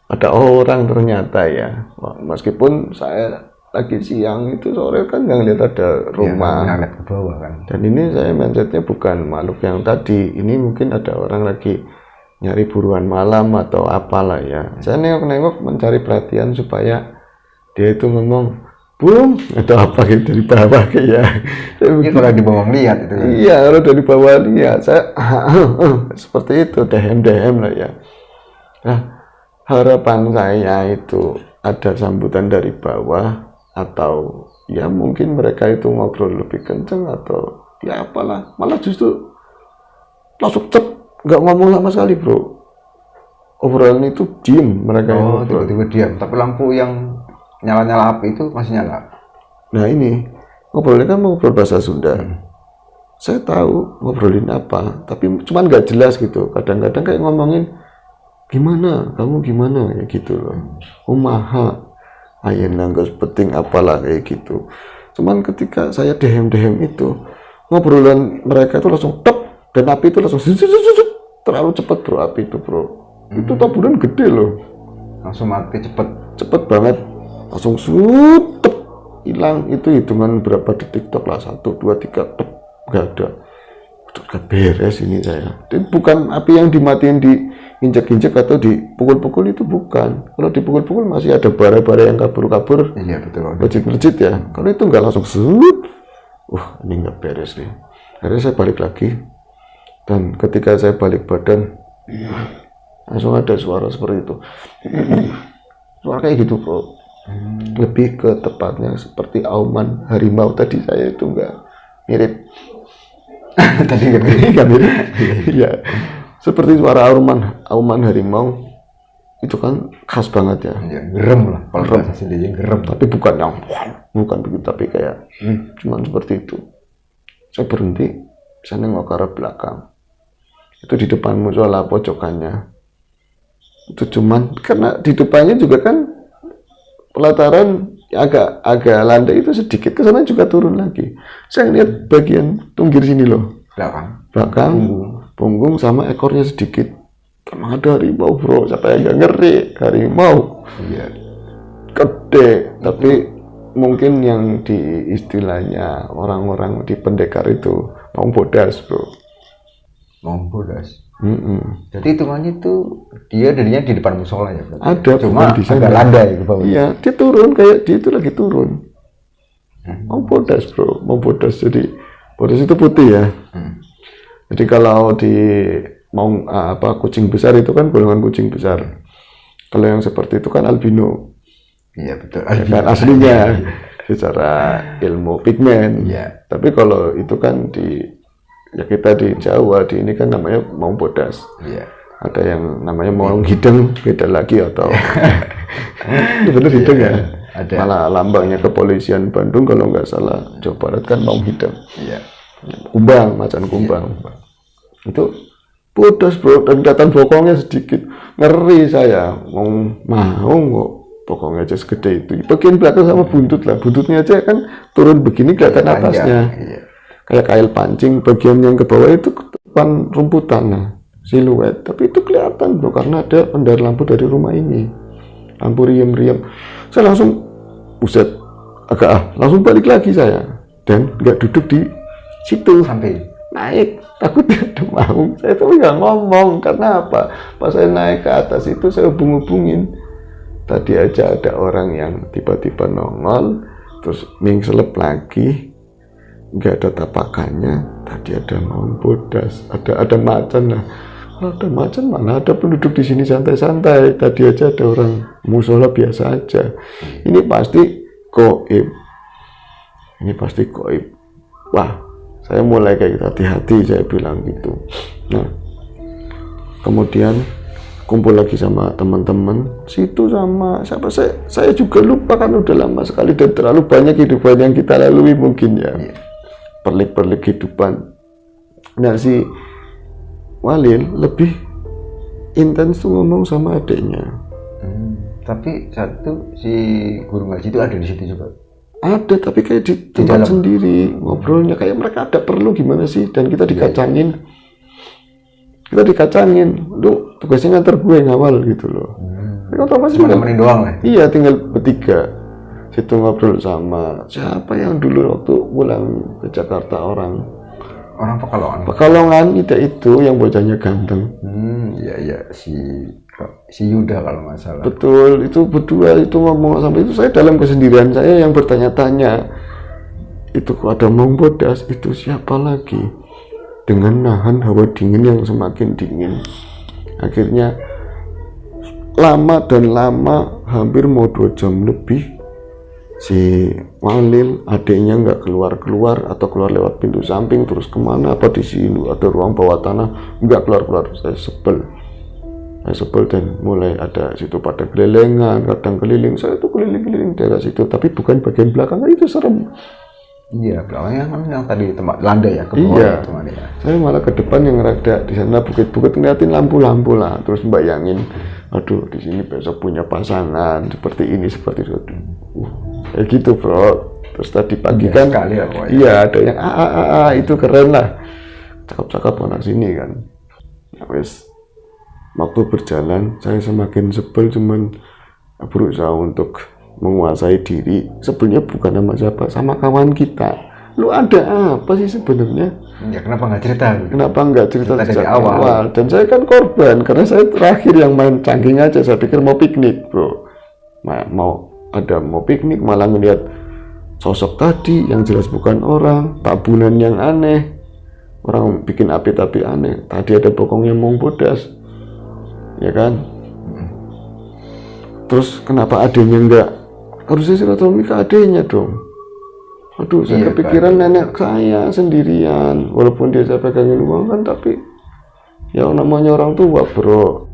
ada orang ternyata ya. Meskipun saya lagi siang itu, sore kan nggak ngeliat ada rumah. Ya, ngeliat ke bawah kan. Dan ini saya mindsetnya bukan makhluk yang tadi. Ini mungkin ada orang lagi nyari buruan malam atau apalah ya. Saya nengok-nengok mencari perhatian supaya dia itu ngomong, Bung, atau apa gitu dari bawah kayak. Ini kalau di bawah lihat itu kan. Iya, kalau dari bawah lihat saya seperti itu, dehem lah ya. Nah, harapan saya itu ada sambutan dari bawah atau ya mungkin mereka itu ngobrol lebih kenceng atau ya apalah, malah justru langsung nggak ngomong sama sekali bro. Obrolan itu diem mereka yang ngobrol. Tiba-tiba diam, tapi lampu yang nyala-nyala api itu masih nyala. Nah ini ngobrolnya kan ngobrol bahasa Sunda. Saya tahu ngobrolin apa, tapi cuman nggak jelas gitu. Kadang-kadang kayak ngomongin gimana, kamu gimana kayak gitu loh. Umaha, ayen nanggas penting apalah kayak gitu. Cuman ketika saya dehem itu, ngobrolan mereka itu langsung tep dan api itu langsung terlalu cepat bro, api itu bro. Itu taburan gede loh. Langsung mati cepet banget. Langsung sutep hilang. Itu hitungan berapa detik tok lah, 1, 2, 3 tep nggak ada. Udah beres ini saya. Dan bukan api yang dimatiin diinjek-injek atau dipukul-pukul, itu bukan. Kalau dipukul-pukul masih ada bara-bara yang kabur-kabur. Iya betul. Legit ya. Kalau itu nggak langsung sut. Ini nggak beres nih. Akhirnya saya balik lagi. Dan ketika saya balik badan, langsung ada suara seperti itu. Suara kayak gitu bro. Lebih ke tepatnya seperti auman harimau tadi saya itu enggak mirip. Tadi enggak mirip. Iya. Seperti suara auman harimau itu kan khas banget ya. Iya, gerem lah. Kalau bahasa sendiri gerem. Tapi bukan begitu, tapi kayak cuman seperti itu. Saya berhenti, saya nengok ke arah belakang. Itu di depan musola pojokannya. Itu cuman karena di depannya juga kan pelataran agak landai itu sedikit ke sana juga turun lagi. Saya lihat bagian tunggir sini loh. Belakang, punggung sama ekornya sedikit. Emang ada harimau bro, siapa yang gak ngeri harimau. Iya. Gede, tapi mungkin yang di istilahnya orang-orang di pendekar itu mau bodas bro. Mau bodas. Jadi hitungannya itu dia dirinya di depan musola ya berarti. Ada, cuma di sana. agak landai ke bawah. Iya, dia turun kayak dia itu lagi turun. Mau bodas bro, mau bodas. Jadi bodas itu putih ya. Jadi kalau di kucing besar itu kan golongan kucing besar. Kalau yang seperti itu kan albino. Iya betul. Kan aslinya secara ilmu pigmen. Iya. Tapi kalau itu kan kita di Jawa, di ini kan namanya maung bodas. Iya. Ada yang namanya maung hideng, beda lagi atau itu bener hideng ya. Ada. Malah lambangnya kepolisian Bandung kalau nggak salah Jawa Barat kan maung hideng. Iya. Kumbang, macan kumbang. Iya. Itu bodas bro, dan kelihatan bokongnya sedikit. Ngeri saya, mau kok bokongnya aja segede itu. Bagian belakang sama buntut lah, buntutnya aja kan turun begini kelihatan atasnya. Iya. Kayak kail pancing, bagian yang ke bawah itu depan rumputan, nah, siluet. Tapi itu kelihatan bro, karena ada pendar lampu dari rumah ini, lampu riem-riem. Saya langsung, buset, langsung balik lagi saya, dan nggak duduk di situ, sampai naik, takut ada maung. Saya tuh nggak ngomong, karena apa? Pas saya naik ke atas itu saya hubungin. Tadi aja ada orang yang tiba-tiba nongol, terus mingselep lagi. Nggak ada tapakannya. Tadi ada maung bodas, ada macan lah. Kalau ada macan mana ada penduduk di sini santai-santai. Tadi aja ada orang musola biasa aja. Ini pasti goib. Wah, saya mulai kayak hati-hati, saya bilang gitu. Nah, kemudian kumpul lagi sama teman-teman situ, sama siapa saya juga lupa, kan udah lama sekali dan terlalu banyak kehidupan yang kita lalui mungkin ya. Perlik-perlik kehidupan. Nah, si Walil lebih intens tuh ngomong sama adiknya. Tapi satu si guru ngaji itu ada di situ juga. Ada, tapi kayak di tempat sendiri ngobrolnya, kayak mereka ada perlu gimana sih, dan kita dikacangin. Kita dikacangin, lu tugasnya nganter gue ngawal gitu loh. Cuma nemenin doang lah. Iya, tinggal bertiga. Situ ngobrol sama siapa yang dulu waktu pulang ke Jakarta, orang Pekalongan. Pekalongan itu yang bocahnya ganteng. Iya si si Yuda kalau nggak salah. Betul, itu berdua itu ngomong sampai itu saya dalam kesendirian saya yang bertanya-tanya, itu kok ada Maung Bodas, itu siapa lagi, dengan nahan hawa dingin yang semakin dingin. Akhirnya lama dan lama, hampir mau 2 jam lebih, si Walil adiknya nggak keluar atau keluar lewat pintu samping terus kemana, apa di sini ada ruang bawah tanah, nggak keluar. Saya sebel dan mulai ada situ pada gelelengan, kadang keliling, saya tuh keliling daerah situ, tapi bukan bagian belakang, itu serem. Iya, belakangnya kan yang tadi tempat landai ya, ke bawah. Iya, ya. saya malah ke depan yang rada di sana bukit-bukit, ngeliatin lampu-lampu lah, terus bayangin, aduh di sini besok punya pasangan seperti ini seperti itu, kayak gitu bro. Terus tadi pagi kan, sekali ya, iya ada yang itu keren lah, cakep-cakep anak sini kan. Nah, wes, waktu berjalan saya semakin sebel, cuman berusaha untuk menguasai diri. Sebelnya bukan sama siapa, sama kawan kita. Lu ada apa sih sebenarnya? Ya kenapa nggak cerita? Kenapa nggak cerita dari sejak awal? Dan saya kan korban karena saya terakhir yang main canggih aja. Saya pikir mau piknik bro, mau piknik, malah ngeliat sosok tadi yang jelas bukan orang, tabunan yang aneh, orang bikin api-api aneh. Tadi ada bokongnya Maung Bodas, ya kan? Terus kenapa adanya enggak? Harusnya silaturahmi ke adanya dong. Aduh, saya kepikiran kan, nenek saya sendirian, walaupun dia saya pegangin uang kan, tapi ya namanya orang tua bro,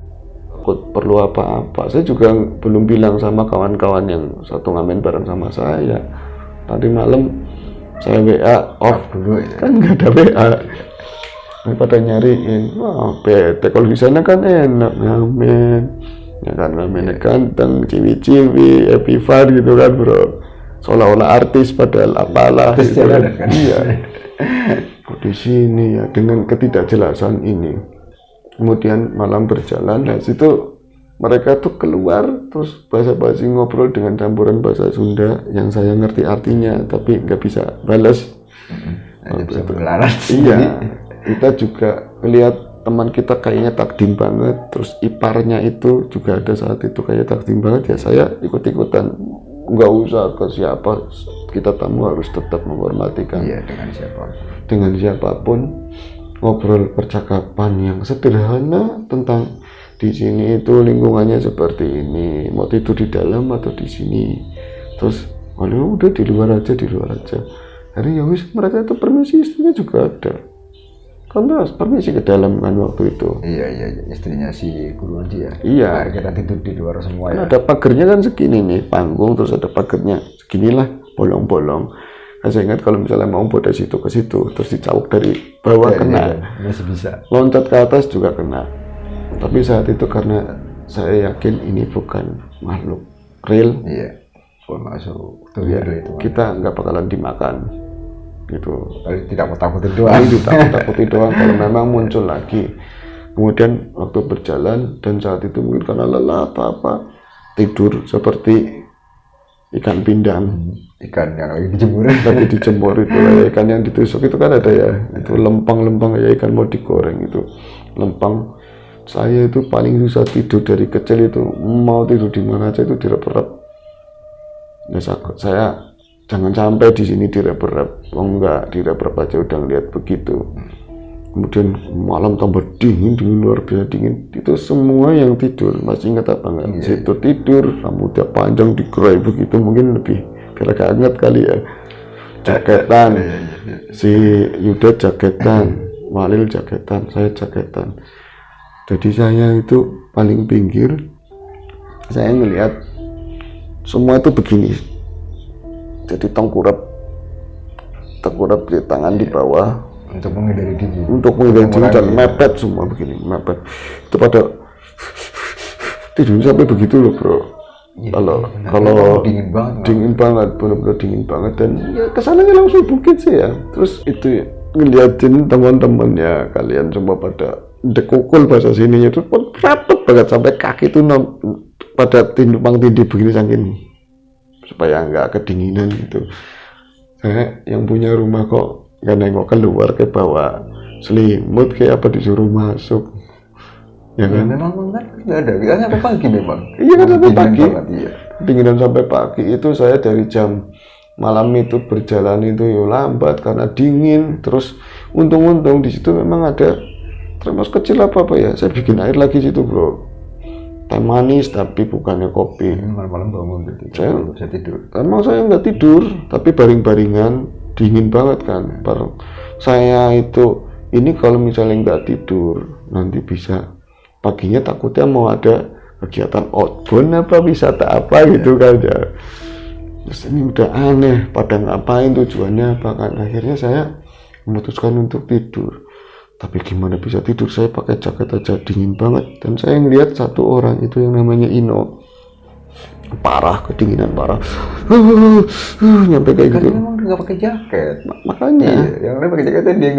perlu apa-apa. Saya juga belum bilang sama kawan-kawan yang satu ngamen bareng sama saya. Tadi malam saya WA off dulu, kan nggak ada WA. Pada nyariin, wah bete, kalau di sana kan enak ngamen, ya kan ngamennya ganteng, ciwi-ciwi, happy fun gitu kan bro, seolah-olah artis padahal apalah gitu kan. Iya, kok di sini ya dengan ketidakjelasan ini. Kemudian malam berjalan, dan situ mereka tuh keluar terus basa-basi ngobrol dengan campuran bahasa Sunda yang saya ngerti artinya tapi nggak bisa balas. Bisa berlaras. Iya, kita juga lihat teman kita kayaknya takdim banget, terus iparnya itu juga ada saat itu kayak takdim banget, ya saya ikut-ikutan. Nggak usah ke siapa, kita tamu harus tetap menghormati kan. Iya, dengan siapapun, ngobrol percakapan yang sederhana tentang di sini itu lingkungannya seperti ini, mau tidur di dalam atau di sini, terus udah di luar aja. Hari ya wis, mereka itu permisi, istrinya juga ada kan, terus permisi ke dalam kan waktu itu. Iya, istrinya si guru aja ya. Iya, kita tidur di luar semua kan ya. ada pagernya kan segini nih, panggung, terus ada pagernya seginilah, bolong-bolong. Nah, saya ingat kalau misalnya mau dari situ ke situ, terus dicawuk dari bawah kena. Masih bisa. Loncat ke atas juga kena. Tapi saat itu karena saya yakin ini bukan makhluk real. Iya. Masuk Ya, kita nggak bakalan dimakan. Gitu. Tidak mau takutin doang. Takutin doang kalau memang muncul lagi. Kemudian waktu berjalan dan saat itu mungkin karena lelah apa tidur seperti ikan pindang. Ikan yang lagi dijemur. Lagi dijemur itu ya, ikan yang ditusuk itu kan ada ya. Itu lempang-lempang ya, ikan mau digoreng itu. Lempang. Saya itu paling susah tidur dari kecil itu, mau tidur di mana aja itu direp-rep. Ya saya jangan sampai di sini direp-rep. Oh enggak, direp-rep aja udah ngeliat begitu. Kemudian malam tambah dingin luar biasa dingin. Itu semua yang tidur, masih ingat apa enggak? Iya. Situ tidur, rambutnya panjang digerai begitu, mungkin lebih biar hangat kali ya. Jaketan, si Yuda jaketan, Walil jaketan, saya jaketan. Jadi saya itu paling pinggir, saya ngelihat semua itu begini. Jadi tengkurap di tangan di bawah untuk menghindari diri. Untuk menghindari diri dan mepet semua begini, mepet. Itu pada tidur sampai begitu loh bro. Ya, kalau dingin banget, benar-benar dingin banget, dan ya kesananya langsung bukit sih ya. Terus itu ngeliatin teman-temannya, kalian semua pada dekukul bahasa sininya itu rapet banget sampai kaki itu pada tumpang tindih begini saking supaya nggak kedinginan gitu. Saya yang punya rumah kok nggak nengok keluar, ke bawah selimut kayak apa disuruh masuk. Ya kan? Memang kan nggak ada, kita sampai pagi memang. Iya kan sampai Dingin pagi. banget, iya. Dinginan sampai pagi itu saya dari jam malam itu berjalan itu ya lambat karena dingin. Terus untung-untung di situ memang ada termos kecil apa ya. Saya bikin air lagi situ bro. Teh manis tapi bukannya kopi. Malam-malam bangun gitu. Saya bisa tidur. emang saya nggak tidur tapi baring-baringan dingin banget kan. Bareng saya itu ini kalau misalnya nggak tidur nanti bisa paginya takutnya mau ada kegiatan outbound apa wisata apa gitu kan ya. Terus ini udah aneh pada ngapain tujuannya apa kan, akhirnya saya memutuskan untuk tidur. Tapi gimana bisa tidur, saya pakai jaket aja dingin banget. Dan saya ngeliat satu orang itu yang namanya Ino parah, kedinginan parah, nyampe kayak gitu. Memang nggak pakai jaket. Makanya Yang lain pakai jaketnya dia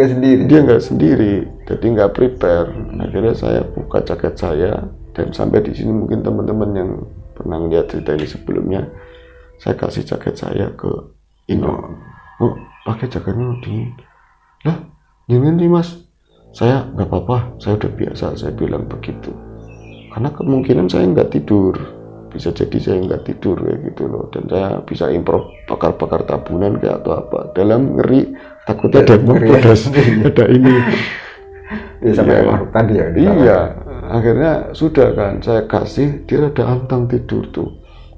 nggak sendiri. jadi nggak prepare. Akhirnya saya buka jaket saya, dan sampai di sini mungkin teman-teman yang pernah lihat cerita ini sebelumnya, saya kasih jaket saya ke Ino. Oh, pakai jaketnya dingin. Lah, dingin nih mas. Saya nggak apa-apa, saya udah biasa, saya bilang begitu. Karena kemungkinan saya nggak tidur. Bisa jadi saya nggak tidur kayak gitu loh, dan saya bisa improv bakar-bakar tabunan kayak atau apa dalam ngeri takutnya ada pedas ada ini ya, sampai makhluk tadi ya. Iya, akhirnya sudah kan saya kasih, dia ada antang tidur tuh.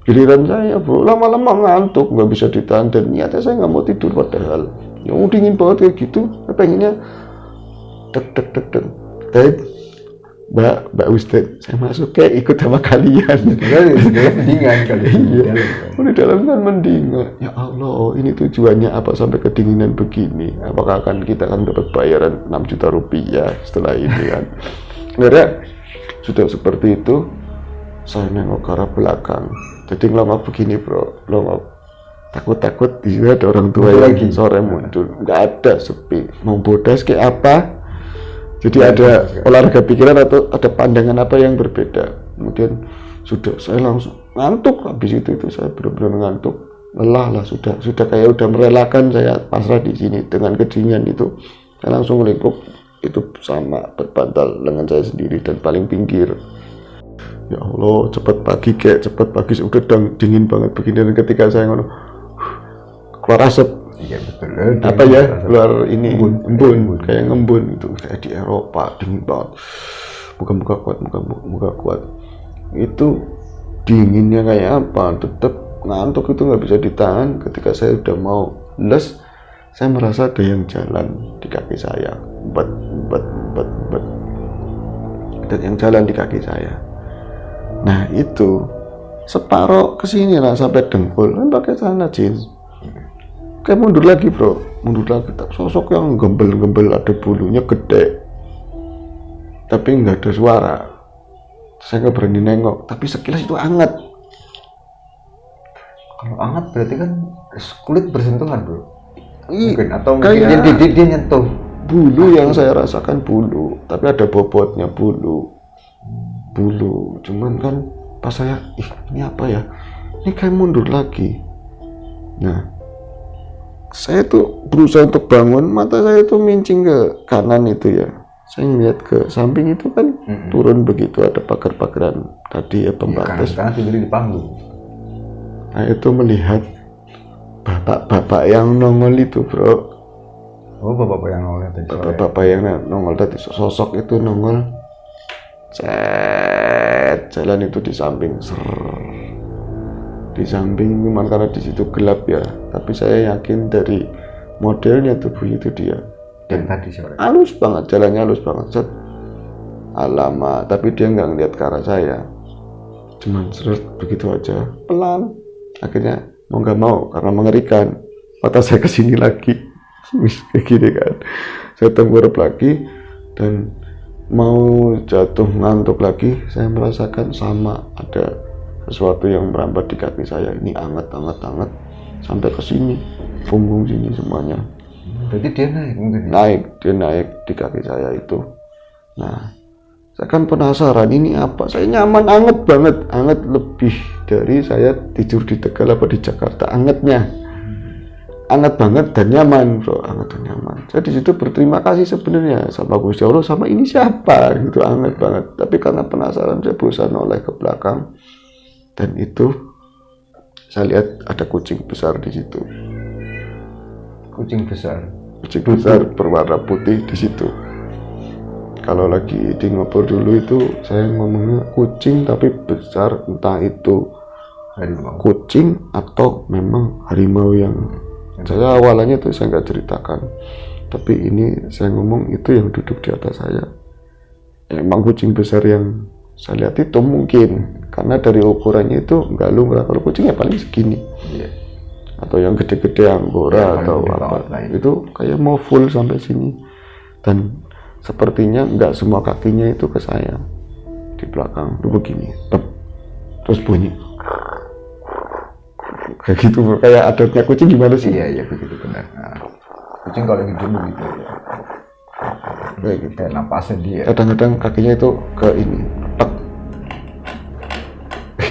Giliran saya bro lama-lama ngantuk nggak bisa ditahan, dan niatnya saya nggak mau tidur padahal ya dingin banget kayak gitu. Saya pengennya dek Mbak Ustadz, saya masuk kayak ikut sama kalian. Mendingan kali. Iya. Di dalam kan mendingan. Ya Allah, ini tujuannya apa sampai kedinginan begini? Apakah akan kita akan dapat bayaran 6 juta rupiah setelah ini kan? Akhirnya sudah seperti itu, saya nengok ke arah belakang. Jadi ngelongok begini bro, ngelongok. Takut-takut di sini ada orang tua yang lagi sore muncul. Nggak ada, sepi. Mau bodas kayak apa? Jadi ada olahraga pikiran atau ada pandangan apa yang berbeda. Kemudian sudah saya langsung ngantuk, habis itu saya benar-benar ngantuk, lelah lah, sudah kayak udah merelakan saya pasrah di sini dengan kedinginan itu. Saya langsung melingkup itu sama berbantal lengan saya sendiri dan paling pinggir. Ya Allah, cepat pagi udah dingin banget begini, dan ketika saya ngono keluar asap. Iya betul. Apa ya, keluar ini embun kayak ngembun itu kayak di Eropa dingin banget. Muka kuat itu dinginnya kayak apa, tetap ngantuk itu nggak bisa ditahan. Ketika saya udah mau les, saya merasa ada yang jalan di kaki saya, bet, dan yang jalan di kaki saya. Nah itu separoh kesini lah sampai dengkul, kan pakai celana jeans. Kayak mundur lagi bro, sosok yang gembel ada bulunya gede, tapi nggak ada suara. Saya nggak berani nengok, tapi sekilas itu hangat. Kalau hangat berarti kan kulit bersentuhan bro. Mungkin, atau kayak dia nyentuh bulu yang saya rasakan bulu, tapi ada bobotnya bulu. Cuman kan pas saya, ini apa ya? Ini kayak mundur lagi. Nah, saya tuh berusaha untuk bangun, mata saya tuh mincing ke kanan itu ya. Saya ngeliat ke samping itu kan turun begitu, ada pagar-pagaran tadi ya, pembatas. Karena tidur di panggung. Nah itu melihat bapak-bapak yang nongol itu bro. Oh, bapak-bapak yang nongol tadi. Bapak-bapak yang nongol tadi, sosok itu nongol. Jalan itu di samping. Di samping, cuman karena di situ gelap ya, tapi saya yakin dari modelnya tubuh itu dia. Dan tadi sore halus banget, jalannya halus banget. Alamak, tapi dia nggak ngeliat ke arah saya, cuman seret begitu aja, pelan. Akhirnya mau nggak mau karena mengerikan, mata saya kesini lagi, kayak gini kan. Saya tengkurap lagi dan mau jatuh ngantuk lagi. Saya merasakan sama ada sesuatu yang merambat di kaki saya. Ini hangat sampai ke sini, punggung sini semuanya. Berarti dia naik mungkin? Dia naik di kaki saya itu. Nah, saya kan penasaran ini apa. Saya nyaman, hangat lebih dari saya tidur di Tegal apa di Jakarta, hangatnya. hangat banget dan nyaman bro, hangat dan nyaman. Saya di situ berterima kasih sebenarnya sama Gusti Allah, sama ini siapa gitu, hangat banget. Tapi karena penasaran saya berusaha noleh ke belakang dan itu saya lihat ada kucing besar di situ. Kucing besar Berwarna putih di situ. Kalau lagi di ngobrol dulu itu saya ngomongnya kucing tapi besar, entah itu harimau, kucing atau memang harimau yang saya awalnya tuh saya nggak ceritakan, tapi ini saya ngomong itu yang duduk di atas saya. Emang kucing besar yang saya lihat itu mungkin karena dari ukurannya itu nggak lumrah. Kalau kucingnya paling segini, atau yang gede-gede Angora atau apa, itu kayak mau full sampai sini. Dan sepertinya nggak semua kakinya itu ke saya, di belakang itu begini, terus bunyi kayak gitu, kayak adotnya kucing gimana sih? Iya begitu benar. Nah, kucing kalau hidup begitu ya. Kayak gitu. Kayak napasnya dia. Kadang-kadang kakinya itu ke ini, tek.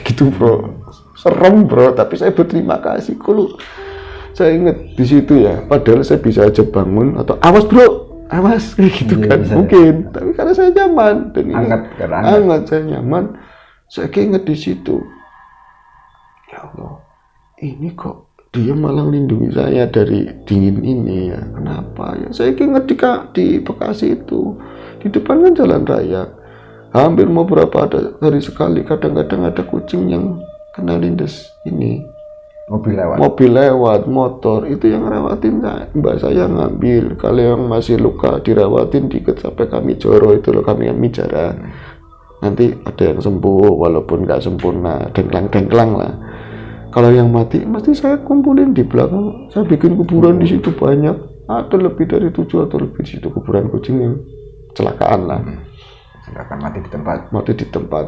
Gitu bro, serem bro. Tapi saya berterima kasih kalau saya ingat di situ ya. Padahal saya bisa aja bangun atau awas bro, awas kayak gitu kan mungkin. Ya. Tapi karena saya nyaman dan hangat, saya nyaman. Saya keinget di situ. Ya Allah, ini kok dia malah melindungi saya dari dingin ini ya. Kenapa ya? Saya ingat di Bekasi itu, di depan kan jalan raya. Hampir mau berapa hari sekali, kadang-kadang ada kucing yang kena lindes ini. Mobil lewat, motor itu yang ngerawatin mbak saya ngambil. Kalau yang masih luka dirawatin dikit sampai kami joro itu loh, kami yang bicara. Nanti ada yang sembuh walaupun nggak sempurna, dengklang lah. Kalau yang mati saya kumpulin di belakang. Saya bikin kuburan di situ banyak. Ada lebih dari 7 atau lebih di situ kuburan kucing yang kecelakaan lah. Kecelakaan mati di tempat.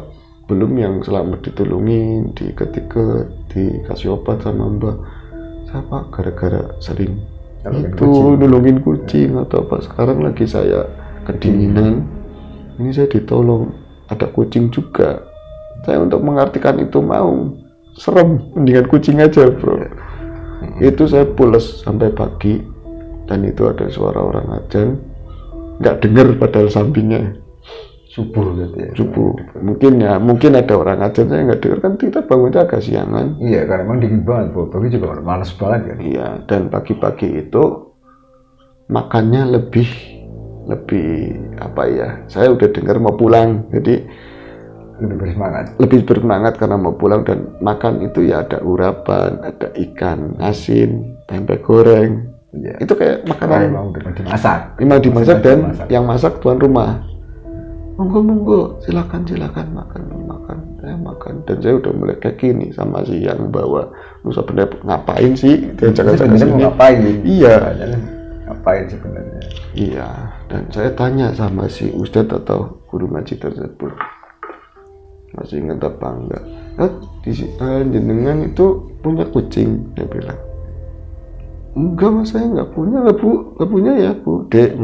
Belum yang selamat ditolongin, diketik-ketik, dikasih obat sama mbak. Siapa? Gara-gara sering nolongin kucing atau apa. Sekarang lagi saya kedinginan. Ini saya ditolong. Ada kucing juga. Saya untuk mengartikan itu mau. Serem, mendingan kucing aja bro. Itu saya pules sampai pagi dan itu ada suara orang ajan, nggak dengar padahal sampingnya subuh gitu ya. Subuh mungkin ada orang ajan, saya nggak dengar kan, kita bangunnya agak siangan. Iya karena emang dingin banget bro, pagi juga malas banget kan. Iya, dan pagi-pagi itu makannya lebih apa ya, saya udah dengar mau pulang jadi lebih bersemangat karena mau pulang. Dan makan itu ya ada urapan, ada ikan asin, tempe goreng ya. Itu kayak makanan memang dimasak dan yang masak tuan rumah. Monggo silakan makan. Saya makan dan saya udah mulai kayak gini sama si yang bawa. Lu sebenarnya ngapain sih diajak-ajak sini? Iya, ngapain sebenarnya? Iya, dan saya tanya sama si ustadz atau guru ngaji tersebut, masih ingat apa enggak? Jenengan itu punya kucing? Dia bilang, enggak mas, saya nggak punya ya bu. Dek,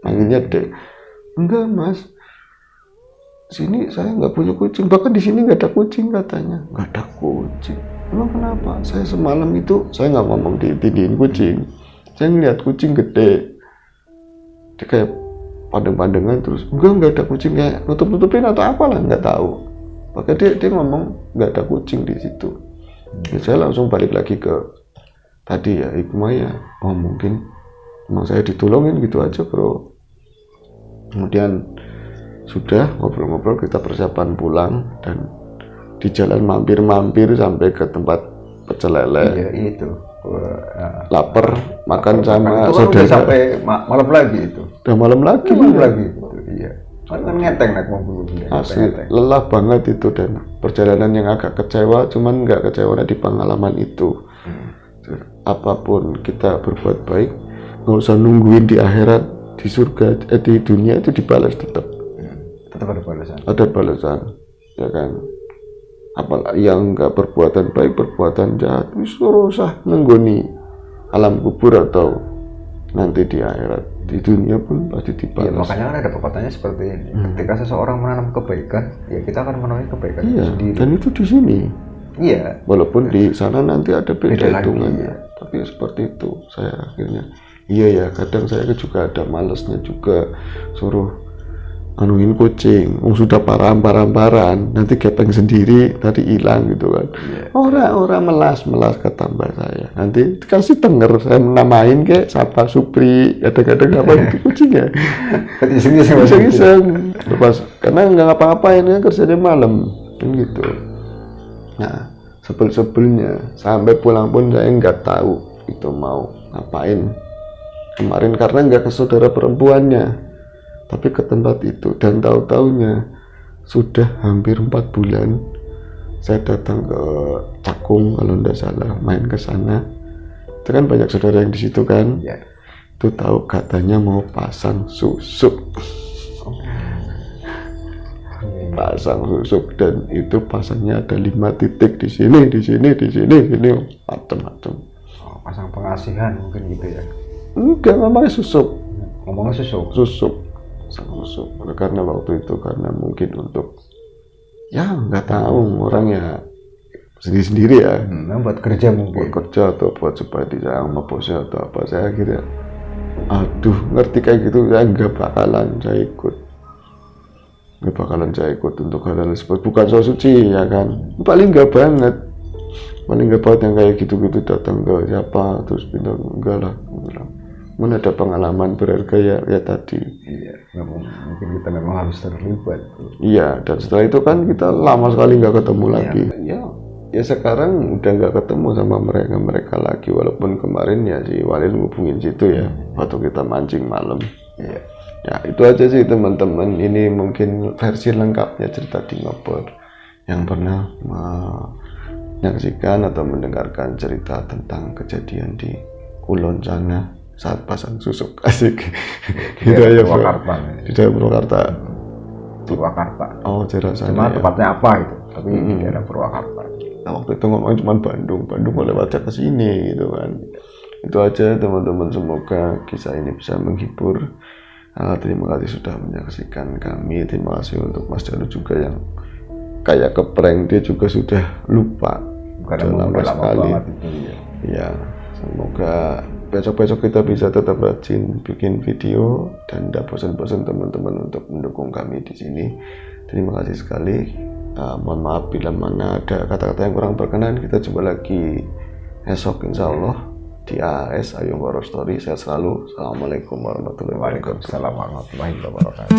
manggilnya Dek. Enggak mas, sini saya nggak punya kucing, bahkan di sini nggak ada kucing katanya. Nggak ada kucing. Emang kenapa? Saya semalam itu saya nggak ngomong ditindihin kucing, saya ngeliat kucing gede, dia kayak pandang-pandangan terus. Enggak ada kucing, kayak nutup-nutupin atau apalah, nggak tahu. Maka dia ngomong nggak ada kucing di situ. Ya, saya langsung balik lagi ke tadi ya, hikmah ya. Oh mungkin emang saya ditolongin gitu aja bro. Kemudian sudah ngobrol-ngobrol, kita persiapan pulang dan di jalan mampir sampai ke tempat pecel lele. Iya itu. Lapar, makan sama itu saudara. Sampai malam lagi itu. Udah malam lagi. Itu. Iya. Kan ngeteng naik mobil. Asli lelah banget itu dan perjalanan yang agak kecewa, cuman nggak kecewa di pengalaman itu. Apapun kita berbuat baik, nggak usah nungguin di akhirat, di surga, di dunia itu dibalas tetap. Tetap ada balasan. Ada balasan, ya kan. Apalagi yang nggak perbuatan baik, perbuatan jahat, suruh usah nenggoni alam kubur atau nanti di akhirat. Di dunia pun pasti dibalas. Ya, makanya kan ada pepatahnya seperti ini. Ketika seseorang menanam kebaikan, ya kita akan menuai kebaikan iya, sendiri. dan itu di sini. Iya. Walaupun di sana nanti ada Beda beda lagi, hitungannya, ya. tapi seperti itu saya akhirnya. Iya ya, kadang saya juga ada malesnya juga suruh anuin kucing, sudah paran, nanti gepeng sendiri, tadi hilang gitu kan. Orang melas kata mbak saya. Nanti dikasih denger saya menamain kayak siapa Supri, kadang-kadang apa itu kucingnya. Iseng-iseng. Lepas karena nggak ngapa-ngapain kan kerjanya malam kan gitu. Nah, sebel-sebelnya sampai pulang pun saya nggak tahu itu mau ngapain kemarin karena nggak ke saudara perempuannya. Tapi ke tempat itu dan tahu-taunya sudah hampir 4 bulan saya datang ke Cakung kalau tidak salah main ke sana. Itu kan banyak saudara yang di situ kan. Ya. Itu tahu katanya mau pasang susuk. Pasang susuk dan itu pasangnya ada 5 titik di sini, macam-macam. Oh, pasang pengasihan mungkin gitu ya. Enggak, ngomongnya susuk. Ngomongnya susuk. Sama susuk. Karena waktu itu karena mungkin untuk ya nggak tahu orang ya sendiri-sendiri ya. Buat kerja mungkin. Buat kerja atau buat supaya disayang sama bosnya atau apa. Saya kira aduh ngerti kayak gitu saya nggak bakalan saya ikut untuk hal-hal seperti bukan so suci ya kan. Paling nggak banget yang kayak gitu-gitu datang ke siapa terus pindah enggak lah. Mana ada pengalaman berharga ya tadi. Iya, mungkin kita memang harus terlibat. Iya, dan setelah itu kan kita lama sekali nggak ketemu lagi. Ya sekarang udah nggak ketemu sama mereka lagi. Walaupun kemarin ya si Walil ngubungin situ ya, waktu kita mancing malam. Iya. Ya itu aja sih teman-teman. Ini mungkin versi lengkapnya cerita di Ngobor yang pernah menyaksikan atau mendengarkan cerita tentang kejadian di Kulon sana. Saat pasang susuk asik Di daerah Purwakarta. Di daerah Purwakarta. Purwakarta. Oh, daerah sana. Cuma ya. tempatnya apa itu? Tapi di daerah Purwakarta. Nah, waktu itu ngomong cuma Bandung lewatnya ke sini gitu kan. Itu aja teman-teman, semoga kisah ini bisa menghibur. Terima kasih sudah menyaksikan kami. Terima kasih untuk Mas Janu juga yang kayak keprank, dia juga sudah lupa. Karena udah lama banget itu ya. Semoga besok-besok kita bisa tetap rajin bikin video dan tidak bosan-bosan teman-teman untuk mendukung kami di sini. Terima kasih sekali. Mohon maaf bila mana ada kata-kata yang kurang berkenan. Kita jumpa lagi esok insya Allah di AS Ayung Horror Story. Saya selalu. Assalamualaikum warahmatullahi wabarakatuh. Waalaikumsalam warahmatullahi wabarakatuh.